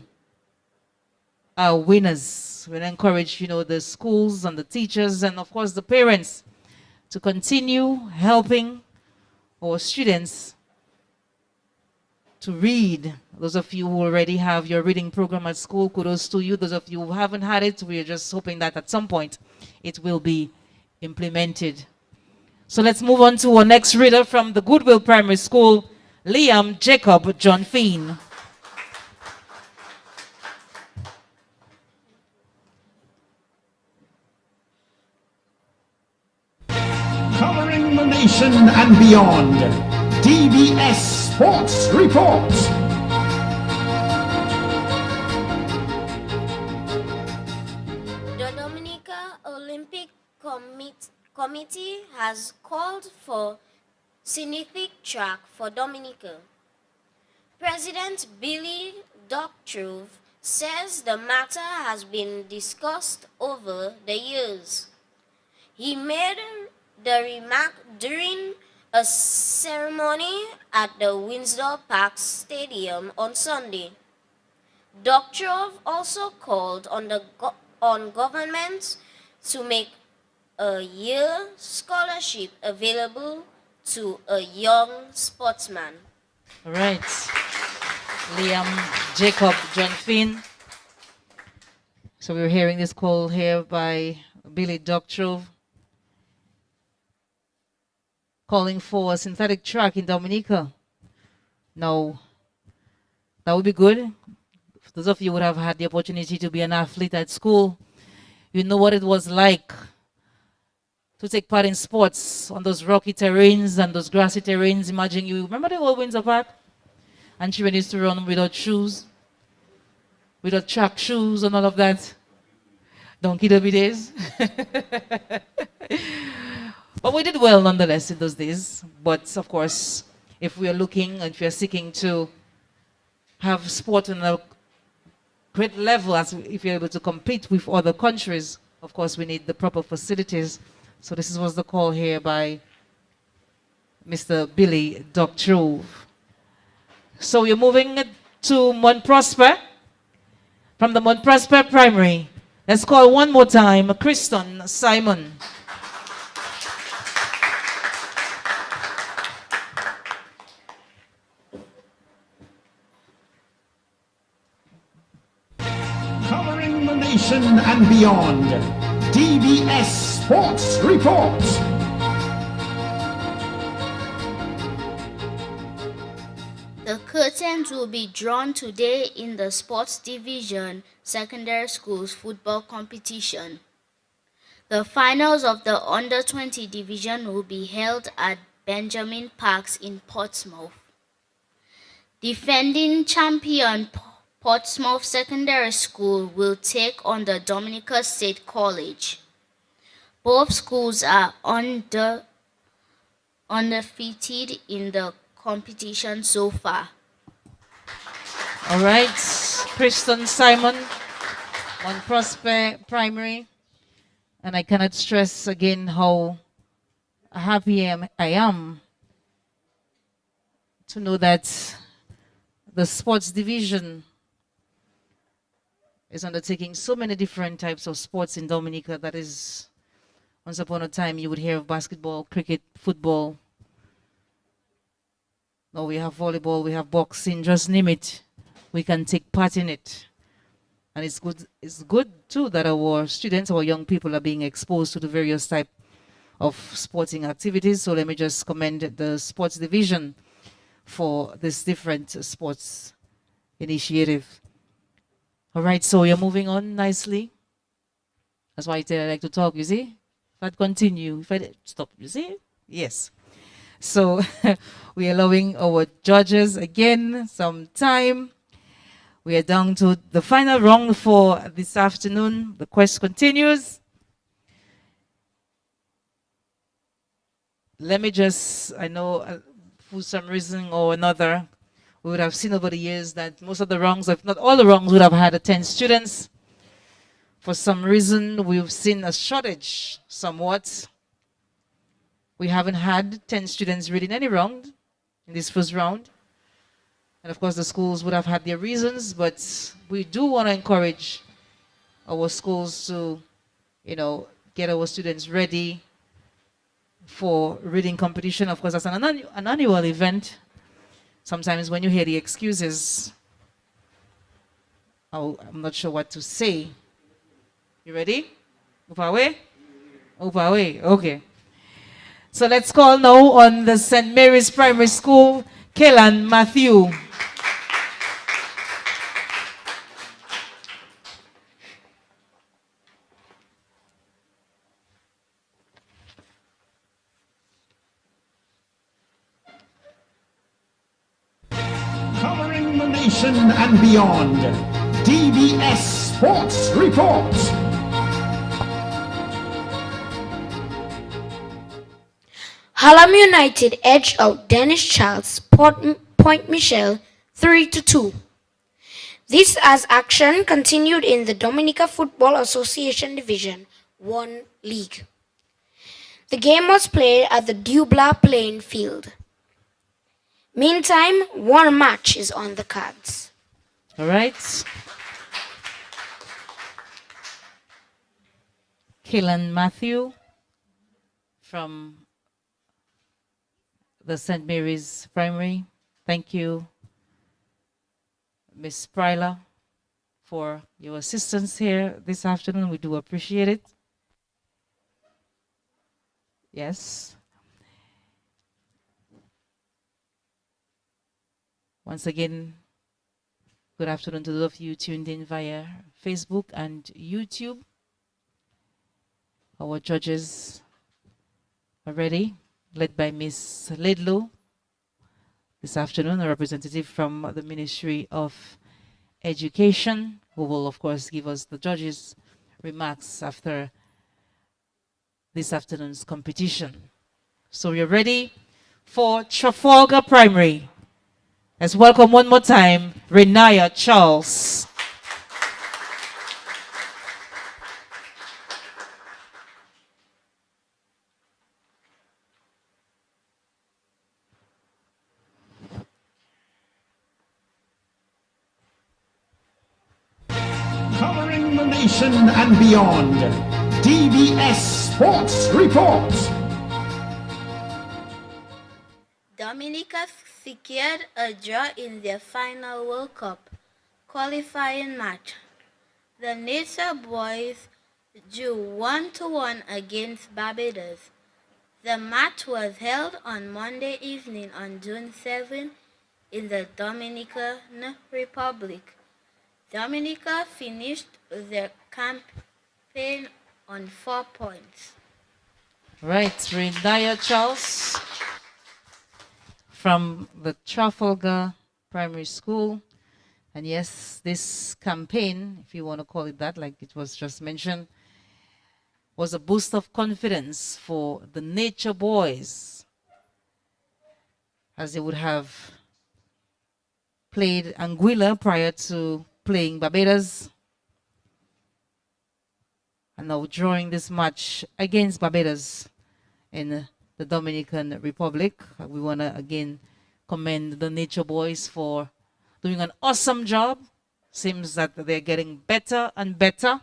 are winners. We encourage, the schools and the teachers and of course the parents to continue helping our students to read. Those of you who already have your reading program at school, kudos to you. Those of you who haven't had it, we're just hoping that at some point it will be implemented. So let's move on to our next reader from the Goodwill Primary School, Liam Jacob John Feen. Covering the nation and beyond, DBS Sports Report. The Dominica Olympic Committee has called for scenic track for Dominica. President Billy Doctrove says the matter has been discussed over the years. He made the remark during a ceremony at the Windsor Park Stadium on Sunday. Doctrove also called on government to make a year scholarship available to a young sportsman. All right, Liam Jacob John Finn. So we're hearing this call here by Billy Doctrove, calling for a synthetic track in Dominica. Now, that would be good. Those of you would have had the opportunity to be an athlete at school, you know what it was like to take part in sports on those rocky terrains and those grassy terrains. Imagine you remember the old Windsor Park? And children used to run without shoes, without track shoes and all of that. Donkey derby days. But we did well nonetheless in those days. But of course, if we are looking and if we are seeking to have sport on a great level, as if you're able to compete with other countries, of course we need the proper facilities. So this was the call here by Mr. Billy Doctrove. So we're moving to Mount Prosper. From the Mount Prosper Primary, let's call one more time Kristen Simon. Covering the nation and beyond, DBS Sports Report. The curtains will be drawn today in the Sports Division Secondary Schools football competition. The finals of the Under-20 division will be held at Benjamin Parks in Portsmouth. Defending champion Portsmouth Secondary School will take on the Dominica State College. Both schools are undefeated in the competition so far. All right, Preston Simon, on Prospect Primary. And I cannot stress again how happy I am to know that the sports division is undertaking so many different types of sports in Dominica. That is, once upon a time, you would hear of basketball, cricket, football. Now we have volleyball, we have boxing, just name it. We can take part in it. And it's good too that our students, our young people are being exposed to the various type of sporting activities. So let me just commend the sports division for this different sports initiative. All right, so you're moving on nicely. That's why I like to talk, you see? If I'd continue, if I stop, you see? Yes. So we're allowing our judges again some time. We are down to the final round for this afternoon. The quest continues. Let me just, I know for some reason or another, we would have seen over the years that most of the rounds, if not all the rounds, would have had 10 students. For some reason, we've seen a shortage somewhat. We haven't had 10 students reading any round in this first round. And of course, the schools would have had their reasons, but we do want to encourage our schools to, get our students ready for reading competition. Of course, that's an annual event. Sometimes when you hear the excuses, I'm not sure what to say. You ready? Move away? Move away. Okay. So let's call now on the St. Mary's Primary School, Kellan Matthew. Covering the nation and beyond, DBS Sports Report. Hallam United edged out Dennis Charles Point Michelle 3-2. This as action continued in the Dominica Football Association Division 1 League. The game was played at the Dubla playing field. Meantime, one match is on the cards. All right. Kellan Matthew from the St. Mary's Primary. Thank you, Miss Pryla, for your assistance here this afternoon. We do appreciate it. Yes. Once again, good afternoon to those of you tuned in via Facebook and YouTube. Our judges are ready, led by Miss Ledlow this afternoon, a representative from the Ministry of Education, who will, of course, give us the judges' remarks after this afternoon's competition. So we're ready for Trafalgar Primary. Let's welcome one more time, Renaya Charles. Covering the nation and beyond, DBS Sports Report. Dominica secured a draw in their final World Cup qualifying match. The Nature Boys drew 1-1 against Barbados. The match was held on Monday evening on June 7 in the Dominican Republic. Dominica finished their campaign on 4 points. Right, Renaya Charles from the Trafalgar Primary School. And yes, this campaign, if you want to call it that, like it was just mentioned, was a boost of confidence for the Nature Boys, as they would have played Anguilla prior to playing Barbados. And now drawing this match against Barbados in the Dominican Republic. We want to again commend the Nature Boys for doing an awesome job. Seems that they're getting better and better.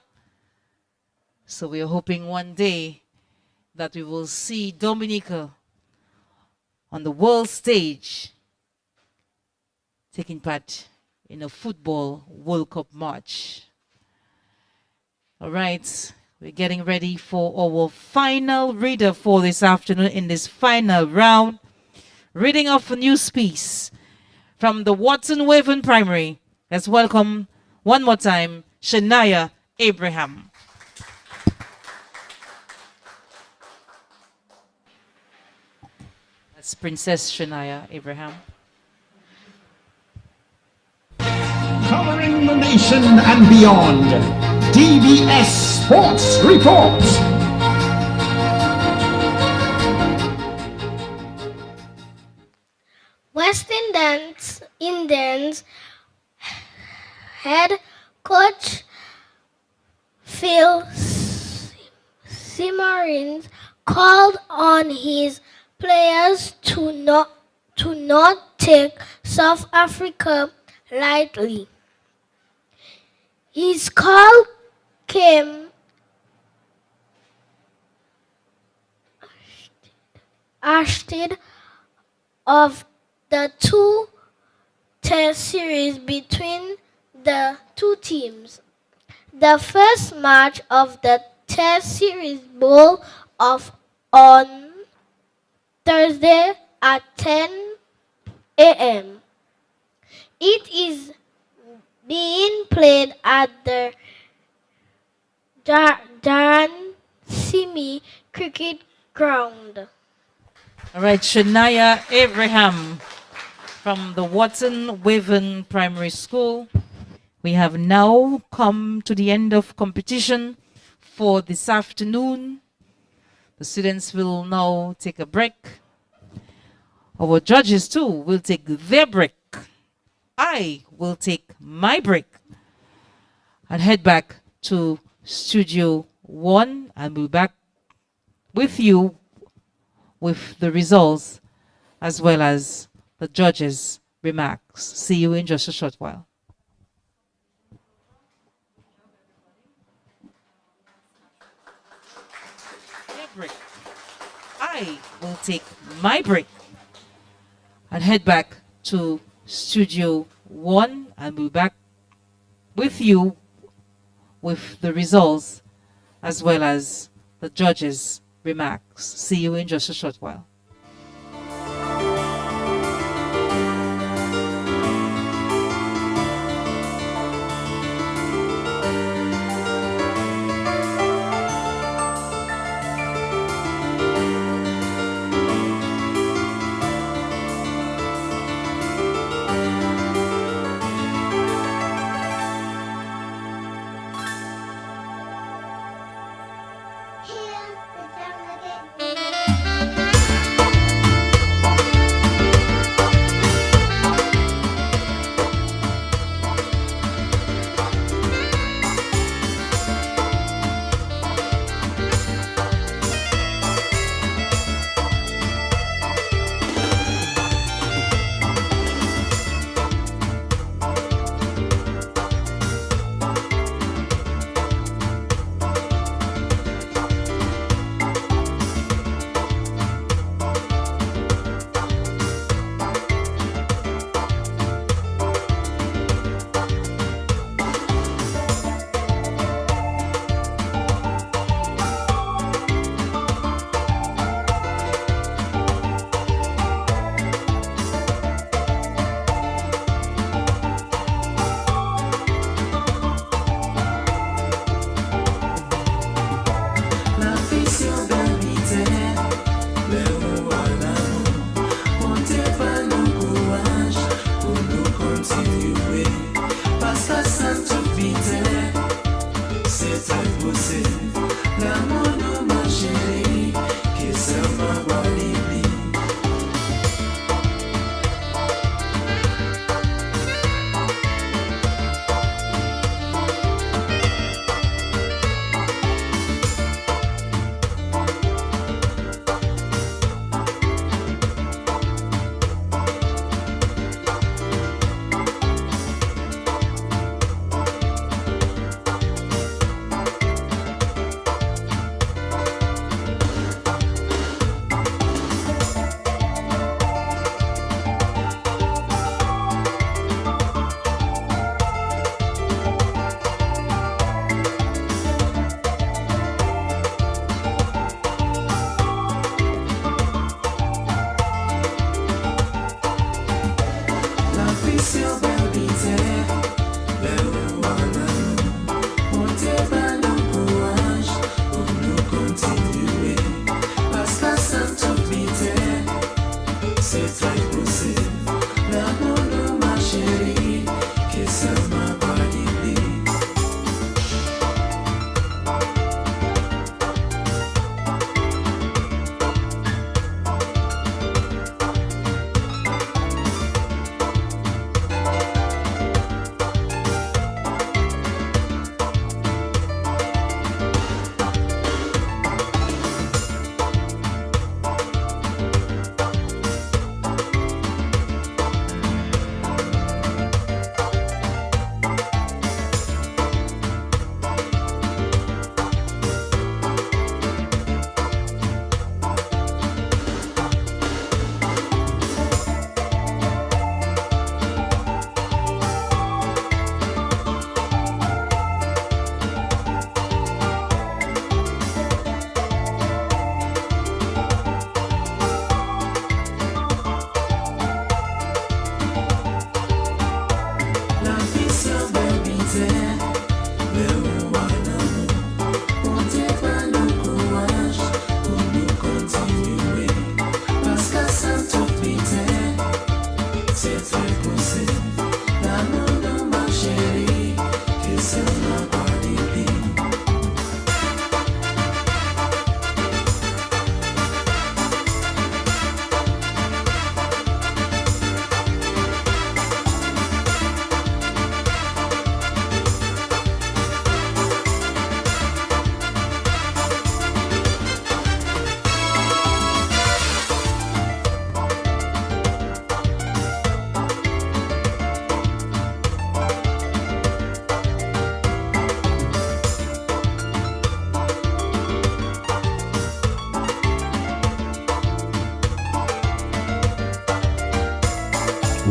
So we are hoping one day that we will see Dominica on the world stage taking part in a football World Cup match. All right, we're getting ready for our final reader for this afternoon in this final round. Reading off a news piece from the Watson Waven Primary. Let's welcome one more time Shania Abraham. That's Princess Shania Abraham. Covering the nation and beyond, DBS Sports Report. West Indians head coach Phil Simmons called on his players to not take South Africa lightly. His call came ahead of the two-test series between the two teams. The first match of the test series bowl off on Thursday at 10 a.m. It is being played at the Jaran Simi Cricket Ground. All right, Shania Abraham from the Watson Waven Primary School. We have now come to the end of competition for this afternoon. The students will now take a break. Our judges too will take their break. I will take my break and head back to Studio 1 and be back with you with the results as well as the judges' remarks. See you in just a short while. Break. I will take my break and head back to Studio 1 and be back with you with the results as well as the judges' remarks. See you in just a short while.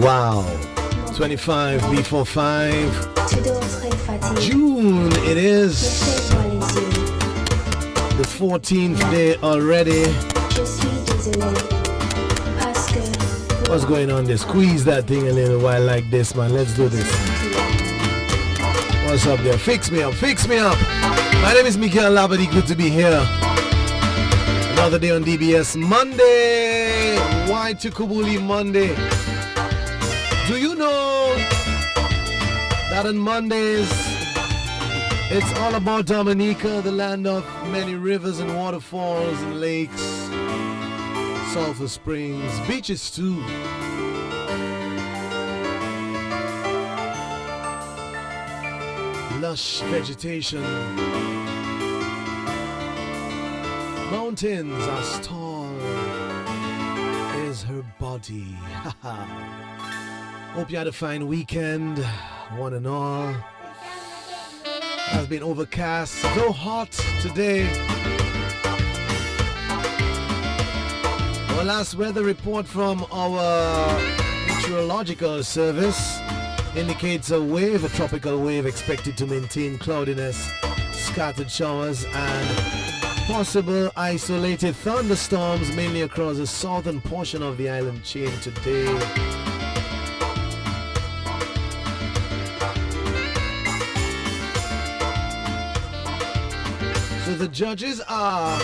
Wow. 25 before 5. June it is. The 14th day already. What's going on there? Squeeze that thing a little while like this, man. Let's do this. What's up there? Fix me up. Fix me up. My name is Mikael Labadi. Good to be here. Another day on DBS Monday. Why Tukubuli Monday? Do you know that on Mondays it's all about Dominica, the land of many rivers and waterfalls and lakes, sulfur springs, beaches too. Lush vegetation. Mountains as tall as her body. Hope you had a fine weekend, one and all. Has been overcast, though hot today. Our last weather report from our meteorological service indicates a tropical wave expected to maintain cloudiness, scattered showers, and possible isolated thunderstorms mainly across the southern portion of the island chain today. So the judges are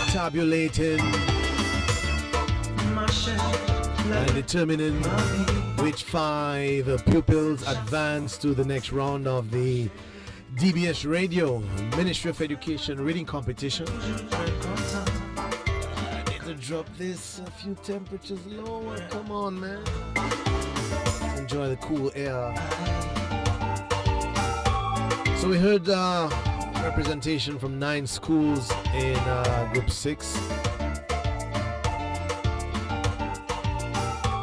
tabulating and determining which 5 pupils advance to the next round of the DBS Radio Ministry of Education reading competition. I need to drop this a few temperatures lower. Come on, man. Enjoy the cool air. So we heard representation from 9 schools in Group 6.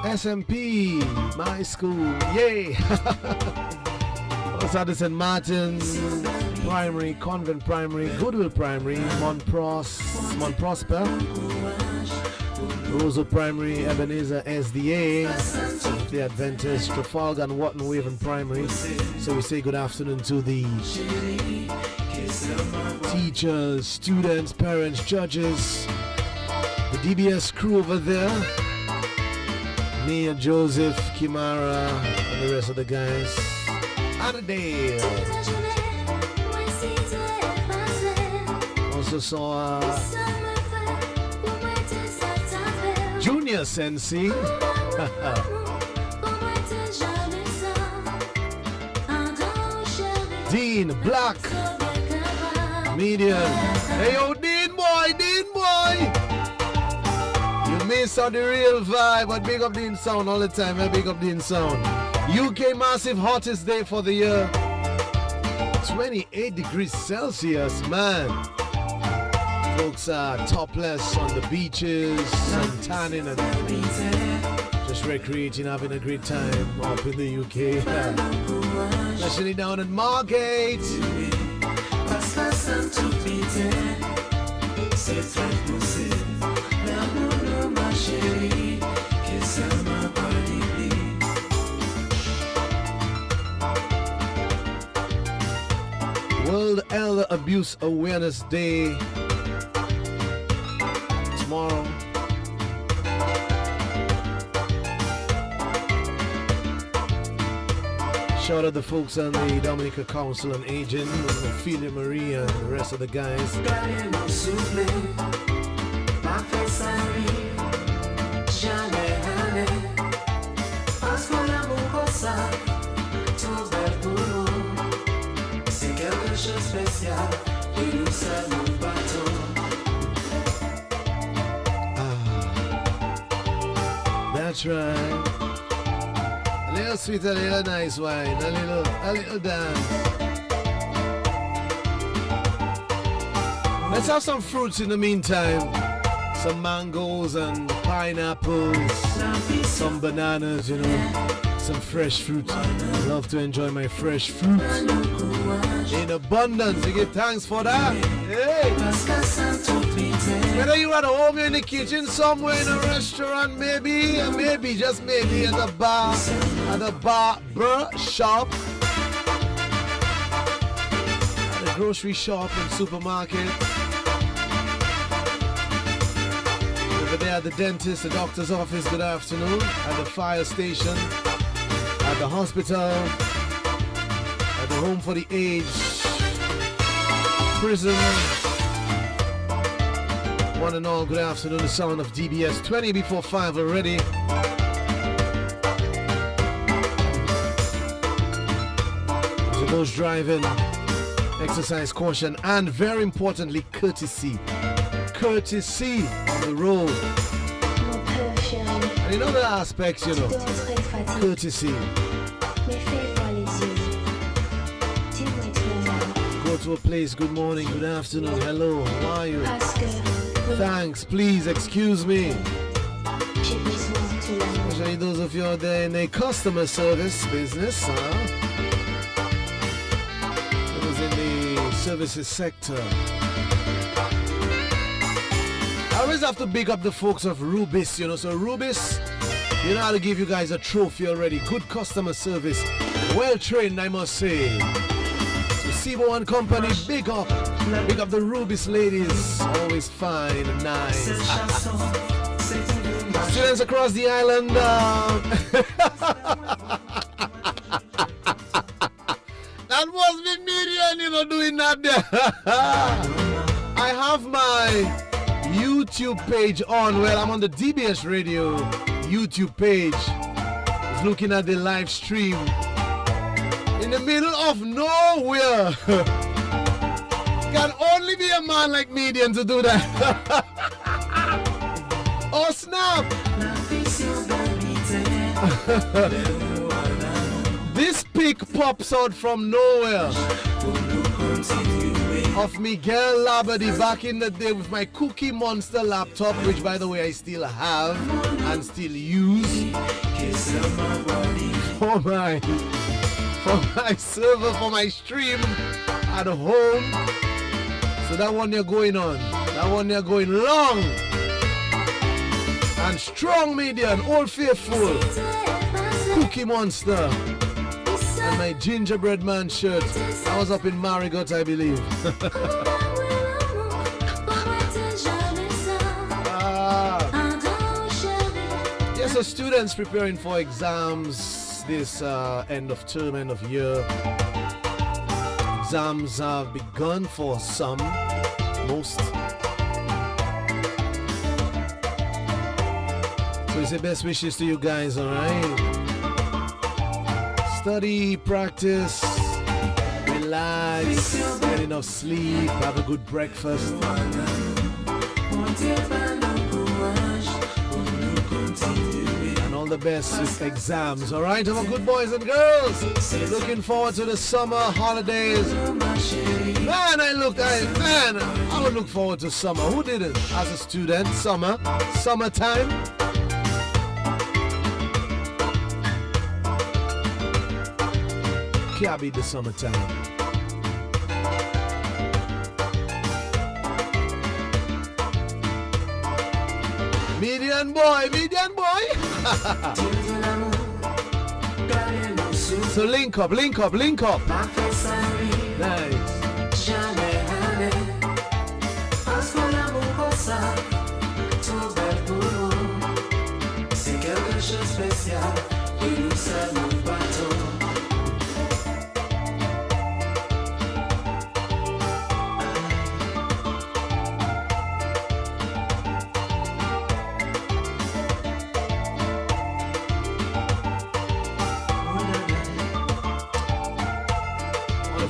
SMP, my school, yay! Also St. Martin's Primary, Convent Primary, Goodwill Primary, Mont Prosper, Roseau Primary, Ebenezer SDA, the Adventist, Trafalgar and Wharton Waven Primary. So we say good afternoon to the teachers, students, parents, judges, the DBS crew over there, Mia, Joseph, Kimara, and the rest of the guys. Adelaide. Also saw Junior Sensei. Dean Black. Median. Hey yo, Dean boy. You miss out the real vibe, but big up Dean Sound all the time. Big up Dean Sound. UK massive hottest day for the year. 28 degrees Celsius, man. Folks are topless on the beaches and tanning and just recreating, having a great time up in the UK. Especially down at Margate. World Elder Abuse Awareness Day tomorrow. Shout out the folks on the Dominica Council on Aging, Ophelia Marie and the rest of the guys. That's right. A little sweet, a little nice wine, a little dance. Let's have some fruits in the meantime. Some mangoes and pineapples, some bananas, you know. some fresh fruit. I love to enjoy my fresh fruit in abundance. We give thanks for that. Hey. Whether you're at home, you're in the kitchen, somewhere in a restaurant, maybe, just maybe at a bar, shop, at a grocery shop and supermarket. Over there at the dentist, the doctor's office, good afternoon. At the fire station, at the hospital, at the home for the aged, prison. One and all, good afternoon. The sound of DBS 20 before 5 already. To those driving, exercise caution and very importantly, courtesy. Courtesy on the road. And you know the aspects, you know. Courtesy. Go to a place, good morning, good afternoon, hello, how are you? Thanks, please, excuse me. Especially those of you out there in a customer service business, those in the services sector. I always have to big up the folks of Rubis, you know. So Rubis, you know how to give you guys a trophy already. Good customer service, well trained, I must say. Sibo and Company, big up the Rubis ladies, always fine and nice. Students across the island, that was me median, you know, doing that there. I have my YouTube page on. Well, I'm on the DBS Radio YouTube page. I was looking at the live stream. In the middle of nowhere. Can only be a man like Median to do that. Oh snap! This pic pops out from nowhere of Miguel Labadie back in the day with my Cookie Monster laptop, which by the way I still have and still use for my server, for my stream at home. So that one they're going on. That one they're going long and strong, Median, old faithful, Cookie Monster, and my gingerbread man shirt. I was up in Marigot, I believe. Yes, so students preparing for exams. This end of term, end of year. Exams have begun for some, most. So we say best wishes to you guys, alright? Study, practice, relax, get enough sleep, have a good breakfast. All the best with exams, alright? Our good boys and girls, looking forward to the summer holidays. Man, I would look forward to summer. Who didn't? As a student, summertime. Can't beat the summertime. Median boy. So link up. Nice.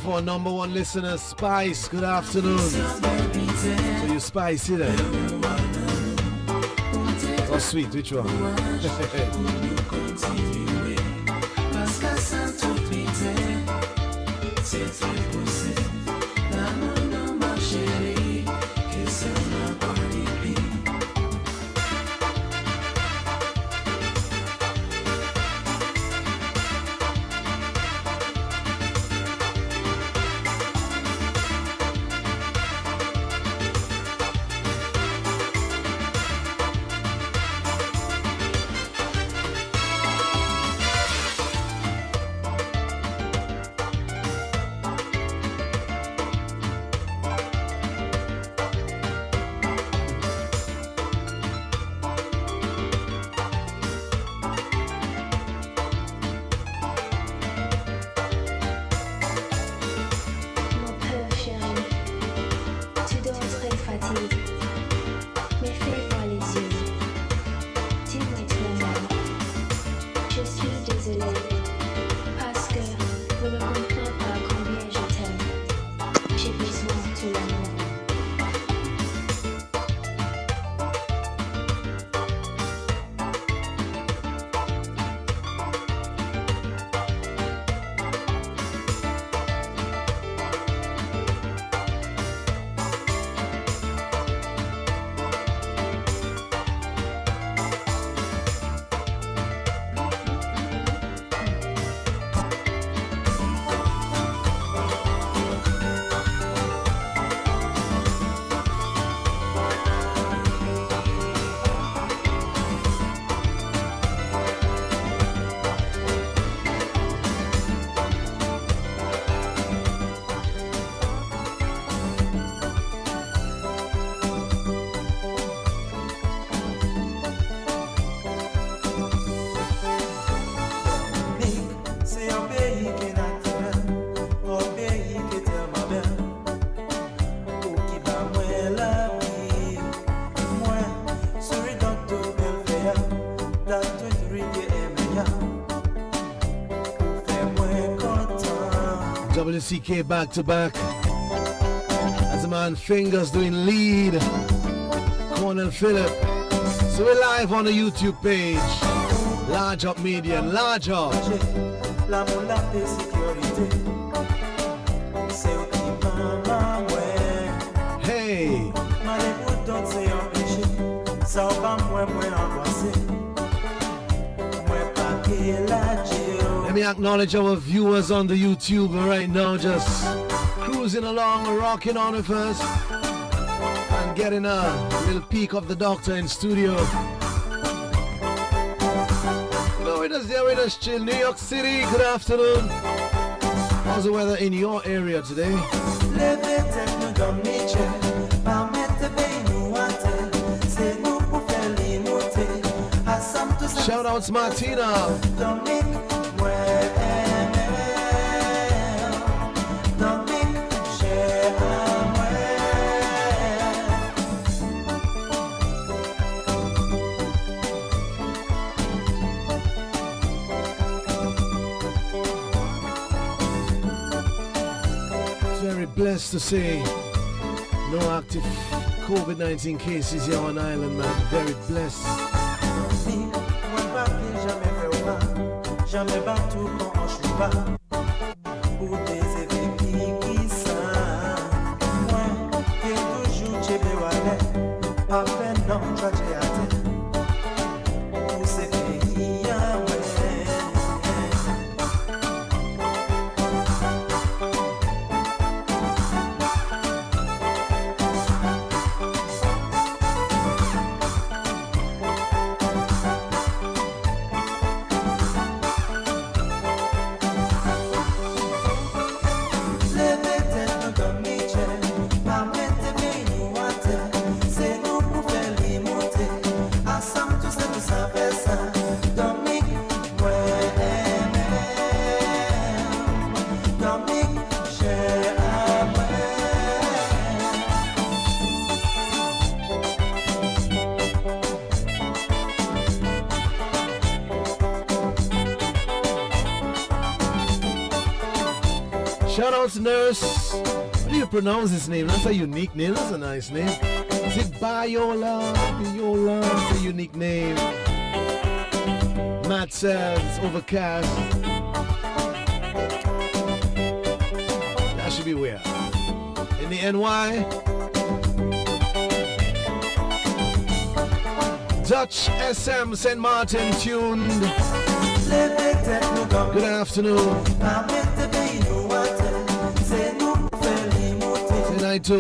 For our number one listener, Spice, good afternoon. So you spicy there. Oh sweet, which one? WCK back to back. As the man Fingers doing lead. Cornel Phillip. So we're live on the YouTube page. Large Up Media, large up. Hey. Let me acknowledge our viewers on the YouTube right now, just cruising along, rocking on with us, and getting a little peek of the doctor in studio. You know, with us there, with us chill. New York City, good afternoon. How's the weather in your area today? Shout out to Martina. Very blessed to say no active COVID-19 cases here on island, man. Very blessed. Jamais battu quand on joue pas pour des effets qui sont moi qui toujours j'ai besoin à peine non j'ai hâte pour ces pays Shout out to Nurse. How do you pronounce his name? That's a unique name. That's a nice name. Is it Biola? Biola. That's a unique name. Matt says overcast. That should be where? In the NY? Dutch SM St. Martin tuned. Good afternoon. Say night to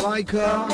Malika.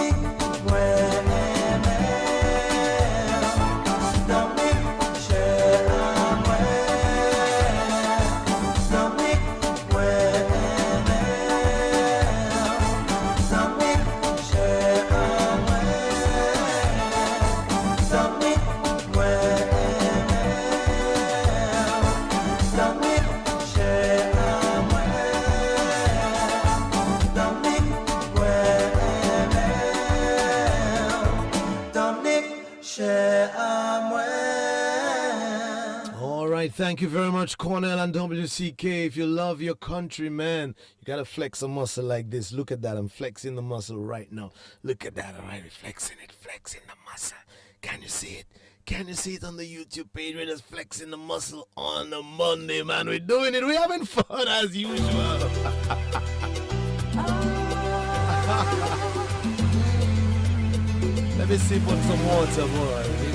Thank you very much, Cornell and WCK. If you love your country, man, you gotta flex a muscle like this. Look at that. I'm flexing the muscle right now. Look at that. All right, flexing the muscle. Can you see it? Can you see it on the YouTube page? We're just flexing the muscle on a Monday, man. We're doing it. We're having fun as usual. Let me sip on some water, boy.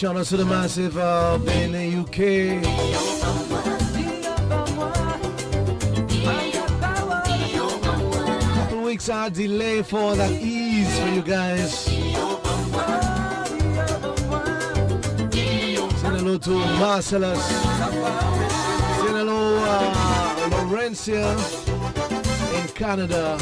Shout out to the massive in the UK. Couple weeks are delay for that ease for you guys. Send hello to Marcellus. Send hello Laurencia in Canada.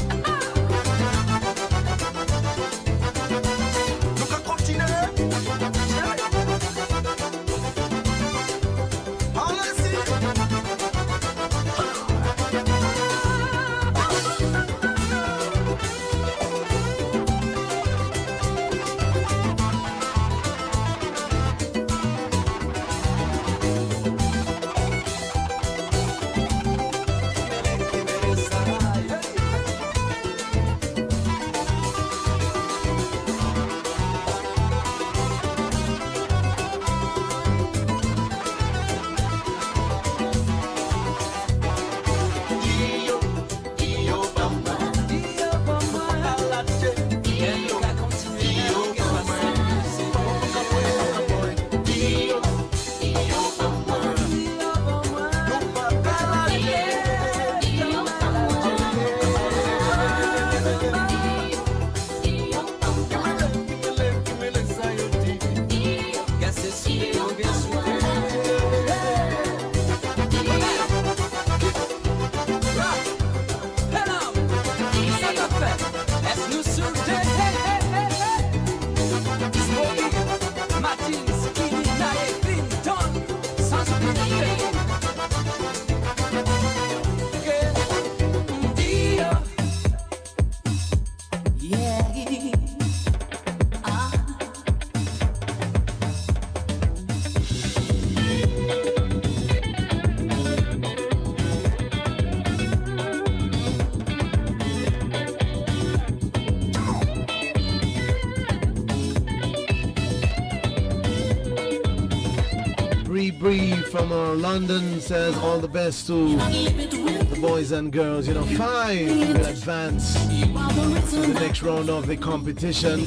Bree from London says all the best to the boys and girls. 5 in advance to the next round of the competition.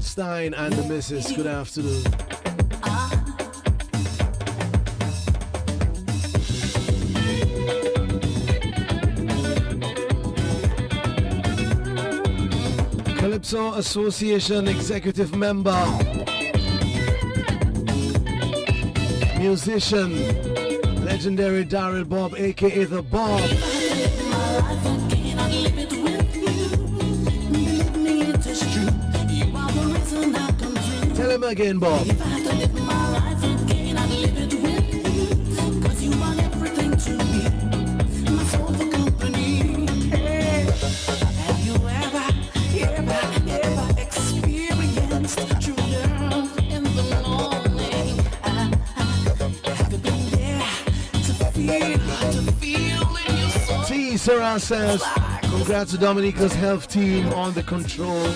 Stein and the missus, good afternoon. Calypso Association executive member, musician, legendary Daryl Bob, aka The Bob. Tell him again, Bob. T. Sarah says, congrats to Dominica's health team on the control.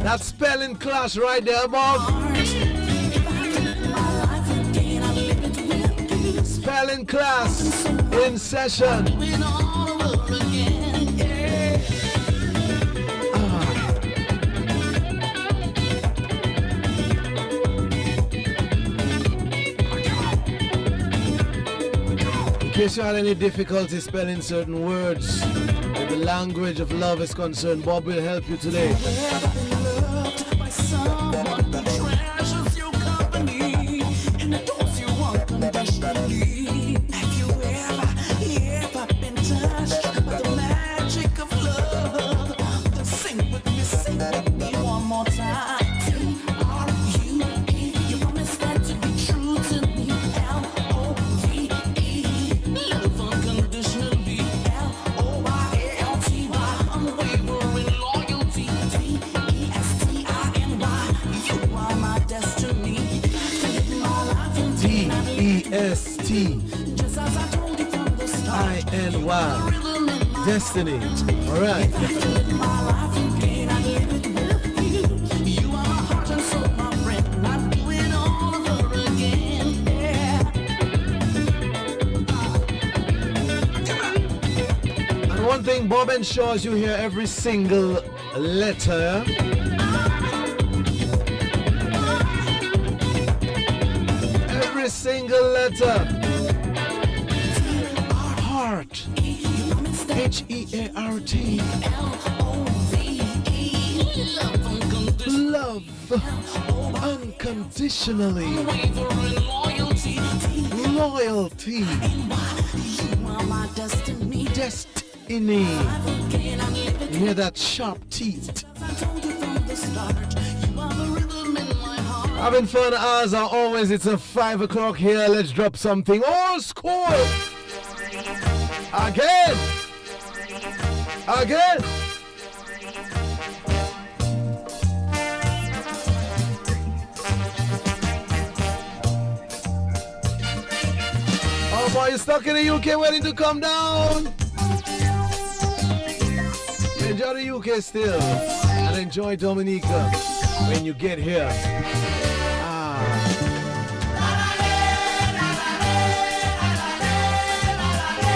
That spelling class right there, Bob. Spelling class in session. case you had any difficulty spelling certain words, if the language of love is concerned, Bob will help you today. D-E-S-T-I-N-Y. Destiny. All right. And one thing Bob ensures you hear every single letter. Every single letter. Heart. H-E-A-R-T. Love. Unconditionally. Loyalty. Destiny. You hear that sharp teeth. Having fun as always. It's a 5 o'clock here. Let's drop something old school. Again. Oh boy, you're stuck in the UK waiting to come down. Enjoy the UK still. And enjoy Dominica when you get here.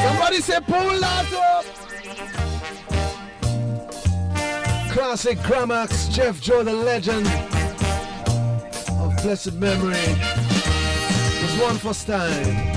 Somebody say pull that up. Classic Gramax, Jeff Joe, the legend of blessed memory. Was one for Stein.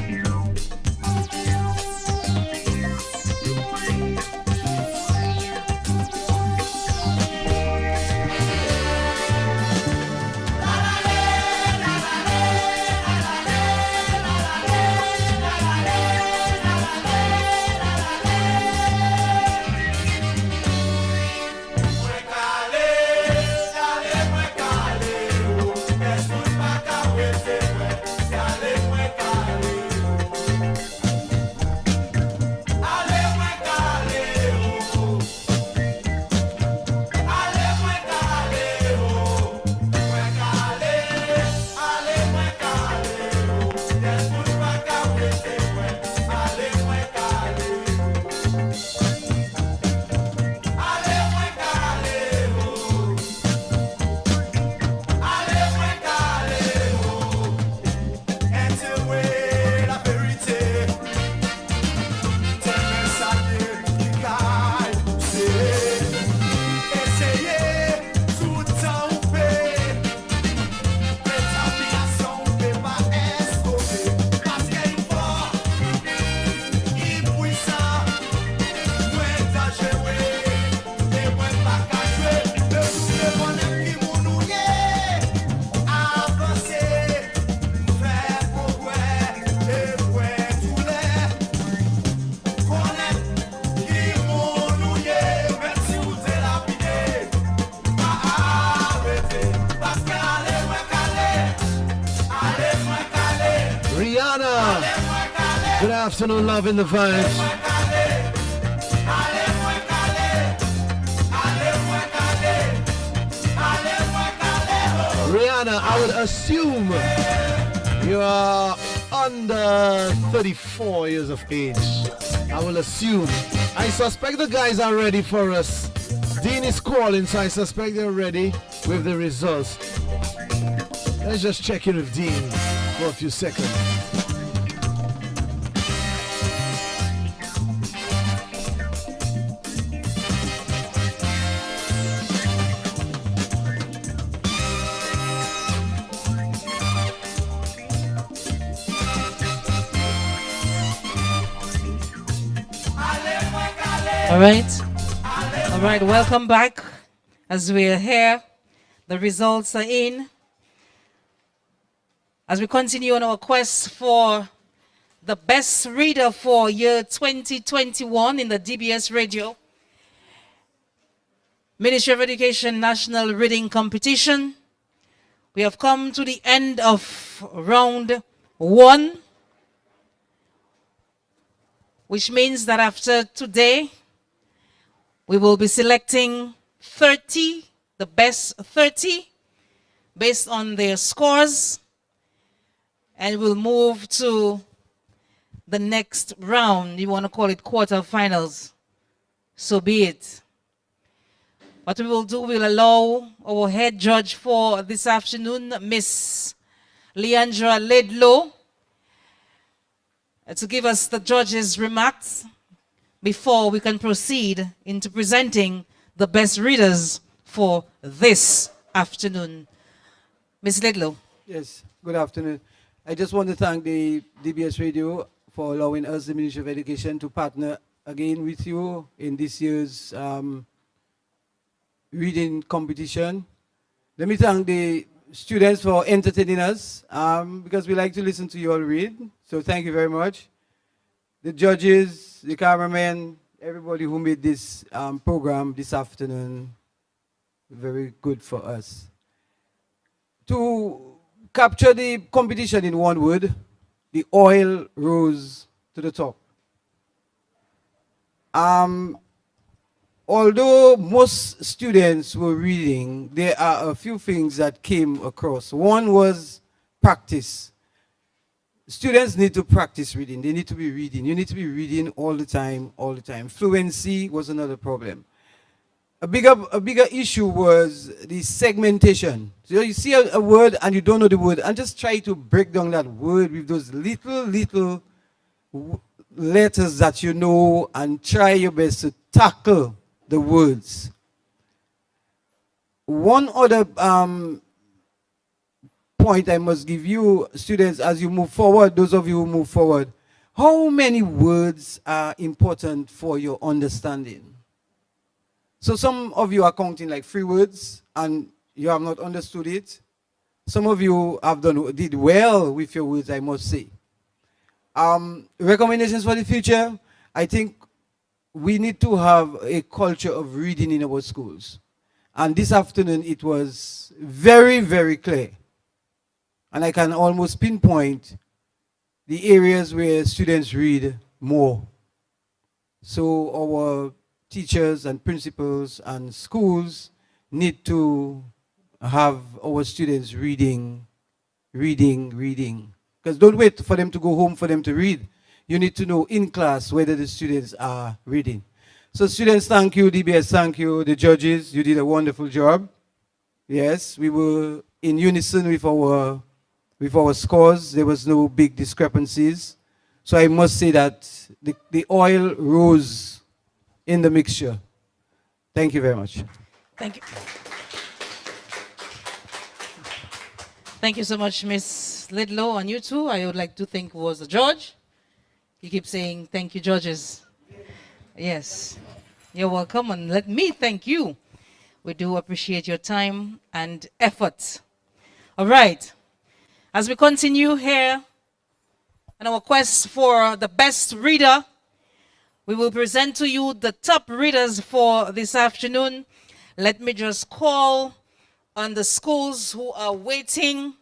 Good afternoon, love in the vibes. Rihanna, I would assume you are under 34 years of age. I will assume. I suspect the guys are ready for us. Dean is calling, so I suspect they're ready with the results. Let's just check in with Dean for a few seconds. All right. All right. Welcome back. As we are here, the results are in. As we continue on our quest for the best reader for year 2021 in the DBS Radio, Ministry of Education National Reading Competition, we have come to the end of round 1, which means that after today, we will be selecting 30, the best 30, based on their scores, and we'll move to the next round. You want to call it quarterfinals, so be it. What we will do, we'll allow our head judge for this afternoon, Miss Leandra Ledlow, to give us the judge's remarks before we can proceed into presenting the best readers for this afternoon. Miss Ledlow. Yes, good afternoon. I just want to thank the DBS Radio for allowing us, the Ministry of Education, to partner again with you in this year's reading competition. Let me thank the students for entertaining us because we like to listen to you all read. So thank you very much. The judges, the cameramen, everybody who made this program this afternoon, very good for us. To capture the competition in one word, the oil rose to the top. Although most students were reading, there are a few things that came across. One was practice. Students need to practice reading. They need to be reading. You need to be reading all the time, all the time. Fluency was another problem. A bigger issue was the segmentation. So you see a word and you don't know the word, and just try to break down that word with those little letters that you know, and try your best to tackle the words. One other point I must give you, students, as you move forward, those of you who move forward, how many words are important for your understanding? So some of you are counting like 3 words and you have not understood it. Some of you did well with your words, I must say. Recommendations for the future, I think we need to have a culture of reading in our schools. And this afternoon it was very, very clear. And I can almost pinpoint the areas where students read more. So our teachers and principals and schools need to have our students reading. Because don't wait for them to go home for them to read. You need to know in class whether the students are reading. So students, thank you. DBS, thank you. The judges, you did a wonderful job. Yes, we were in unison with our scores. There was no big discrepancies. So I must say that the oil rose in the mixture. Thank you very much. Thank you. Thank you so much, Miss Lidlow. And you too, I would like to thank who was the judge. You keep saying thank you, judges. Yes, you're welcome, and let me thank you. We do appreciate your time and effort. All right, as we continue here in our quest for the best reader, we will present to you the top readers for this afternoon. Let me just call on the schools who are waiting.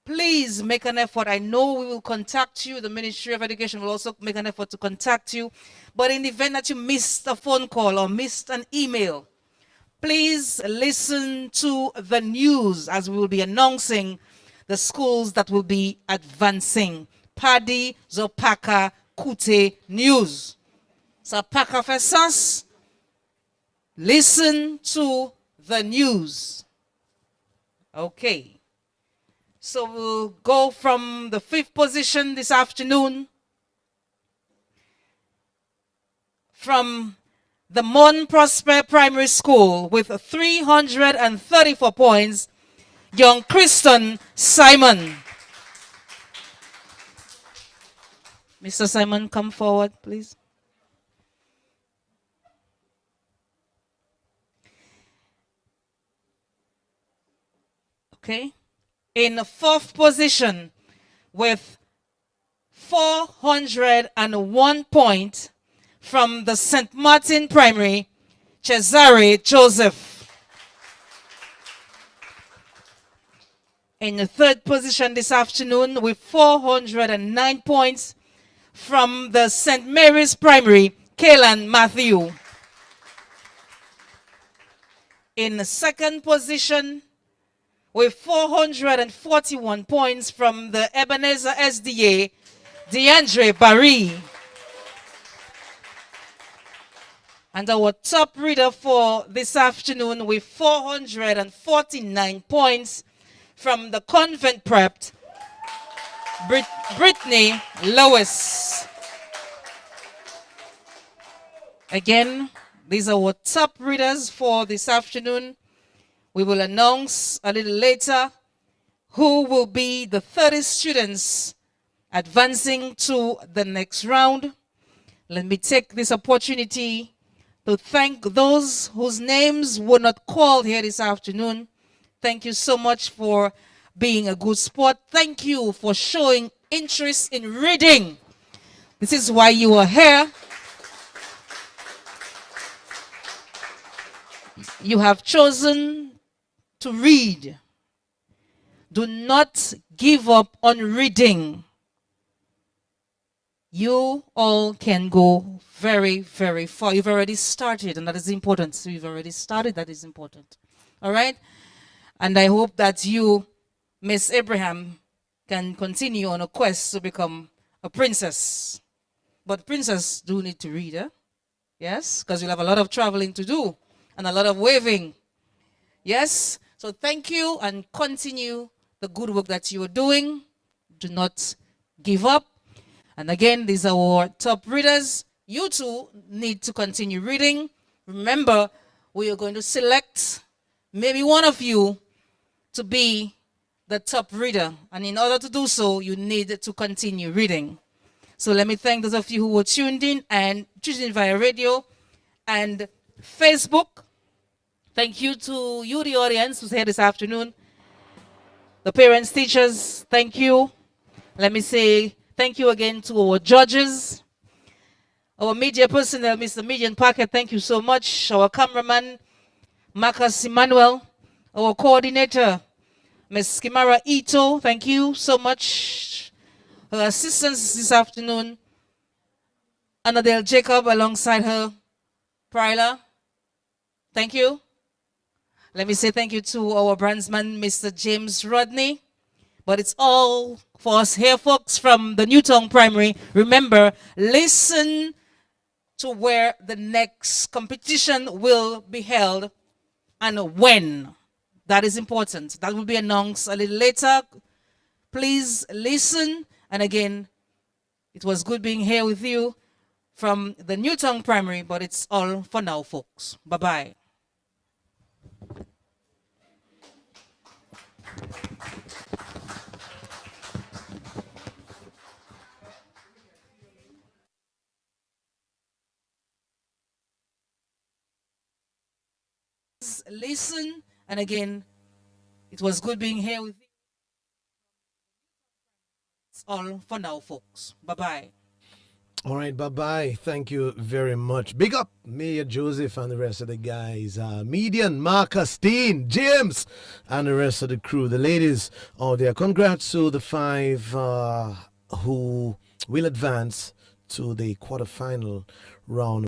Please make an effort. I know we will contact you. The Ministry of Education will also make an effort to contact you. But in the event that you missed a phone call or missed an email, please listen to the news as we will be announcing the schools that will be advancing. Paddy, Zopaka, Kute News. Zapaka Fesas, listen to the news. Okay. So we'll go from the 5th position this afternoon. From the Mon Prosper Primary School with 334 points, young Kristen Simon. Mr. Simon, come forward, please. Okay. In fourth position with 401 points from the St. Martin Primary, Cesare Joseph. In the third position this afternoon with 409 points from the St. Mary's Primary, Kaylan Matthew. In the second position with 441 points from the Ebenezer SDA, DeAndre Barry. And our top reader for this afternoon with 449 points from the Convent Prepped, Brittany Lois. Again, these are our top readers for this afternoon. We will announce a little later who will be the 30 students advancing to the next round. Let me take this opportunity to thank those whose names were not called here this afternoon. Thank you so much for being a good sport. Thank you for showing interest in reading. This is why you are here. You have chosen to read. Do not give up on reading. You all can go very, very far. You've already started, and that is important. So you've already started, that is important. All right? And I hope that you, Miss Abraham, can continue on a quest to become a princess. But princess do need to read, eh? Yes? Because you'll have a lot of traveling to do and a lot of waving. Yes? So thank you and continue the good work that you are doing. Do not give up. And again, these are our top readers. You too need to continue reading. Remember, we are going to select maybe one of you to be the top reader. And in order to do so, you need to continue reading. So let me thank those of you who were tuned in and tuned in via radio and Facebook. Thank you to you, the audience, who's here this afternoon. The parents, teachers, thank you. Let me say thank you again to our judges. Our media personnel, Mr. Median Parker, thank you so much. Our cameraman, Marcus Emmanuel. Our coordinator, Ms. Kimara Ito, thank you so much. Her assistants this afternoon, Annadale Jacob alongside her, Pryla, thank you. Let me say thank you to our brandsman, Mr. James Rodney. But it's all for us here, folks, from the Newtown Primary. Remember, listen to where the next competition will be held and when. That is important. That will be announced a little later. Please listen. And again, it was good being here with you from the Newtown Primary, but it's all for now, folks. Bye-bye. Listen, and again, it was good being here with you. It's all for now, folks. Bye-bye. All right, bye-bye. Thank you very much. Big up Mayor Joseph and the rest of the guys. Median, Marcus, Dean, James, and the rest of the crew. The ladies out there. Congrats to the 5 who will advance to the quarterfinal round.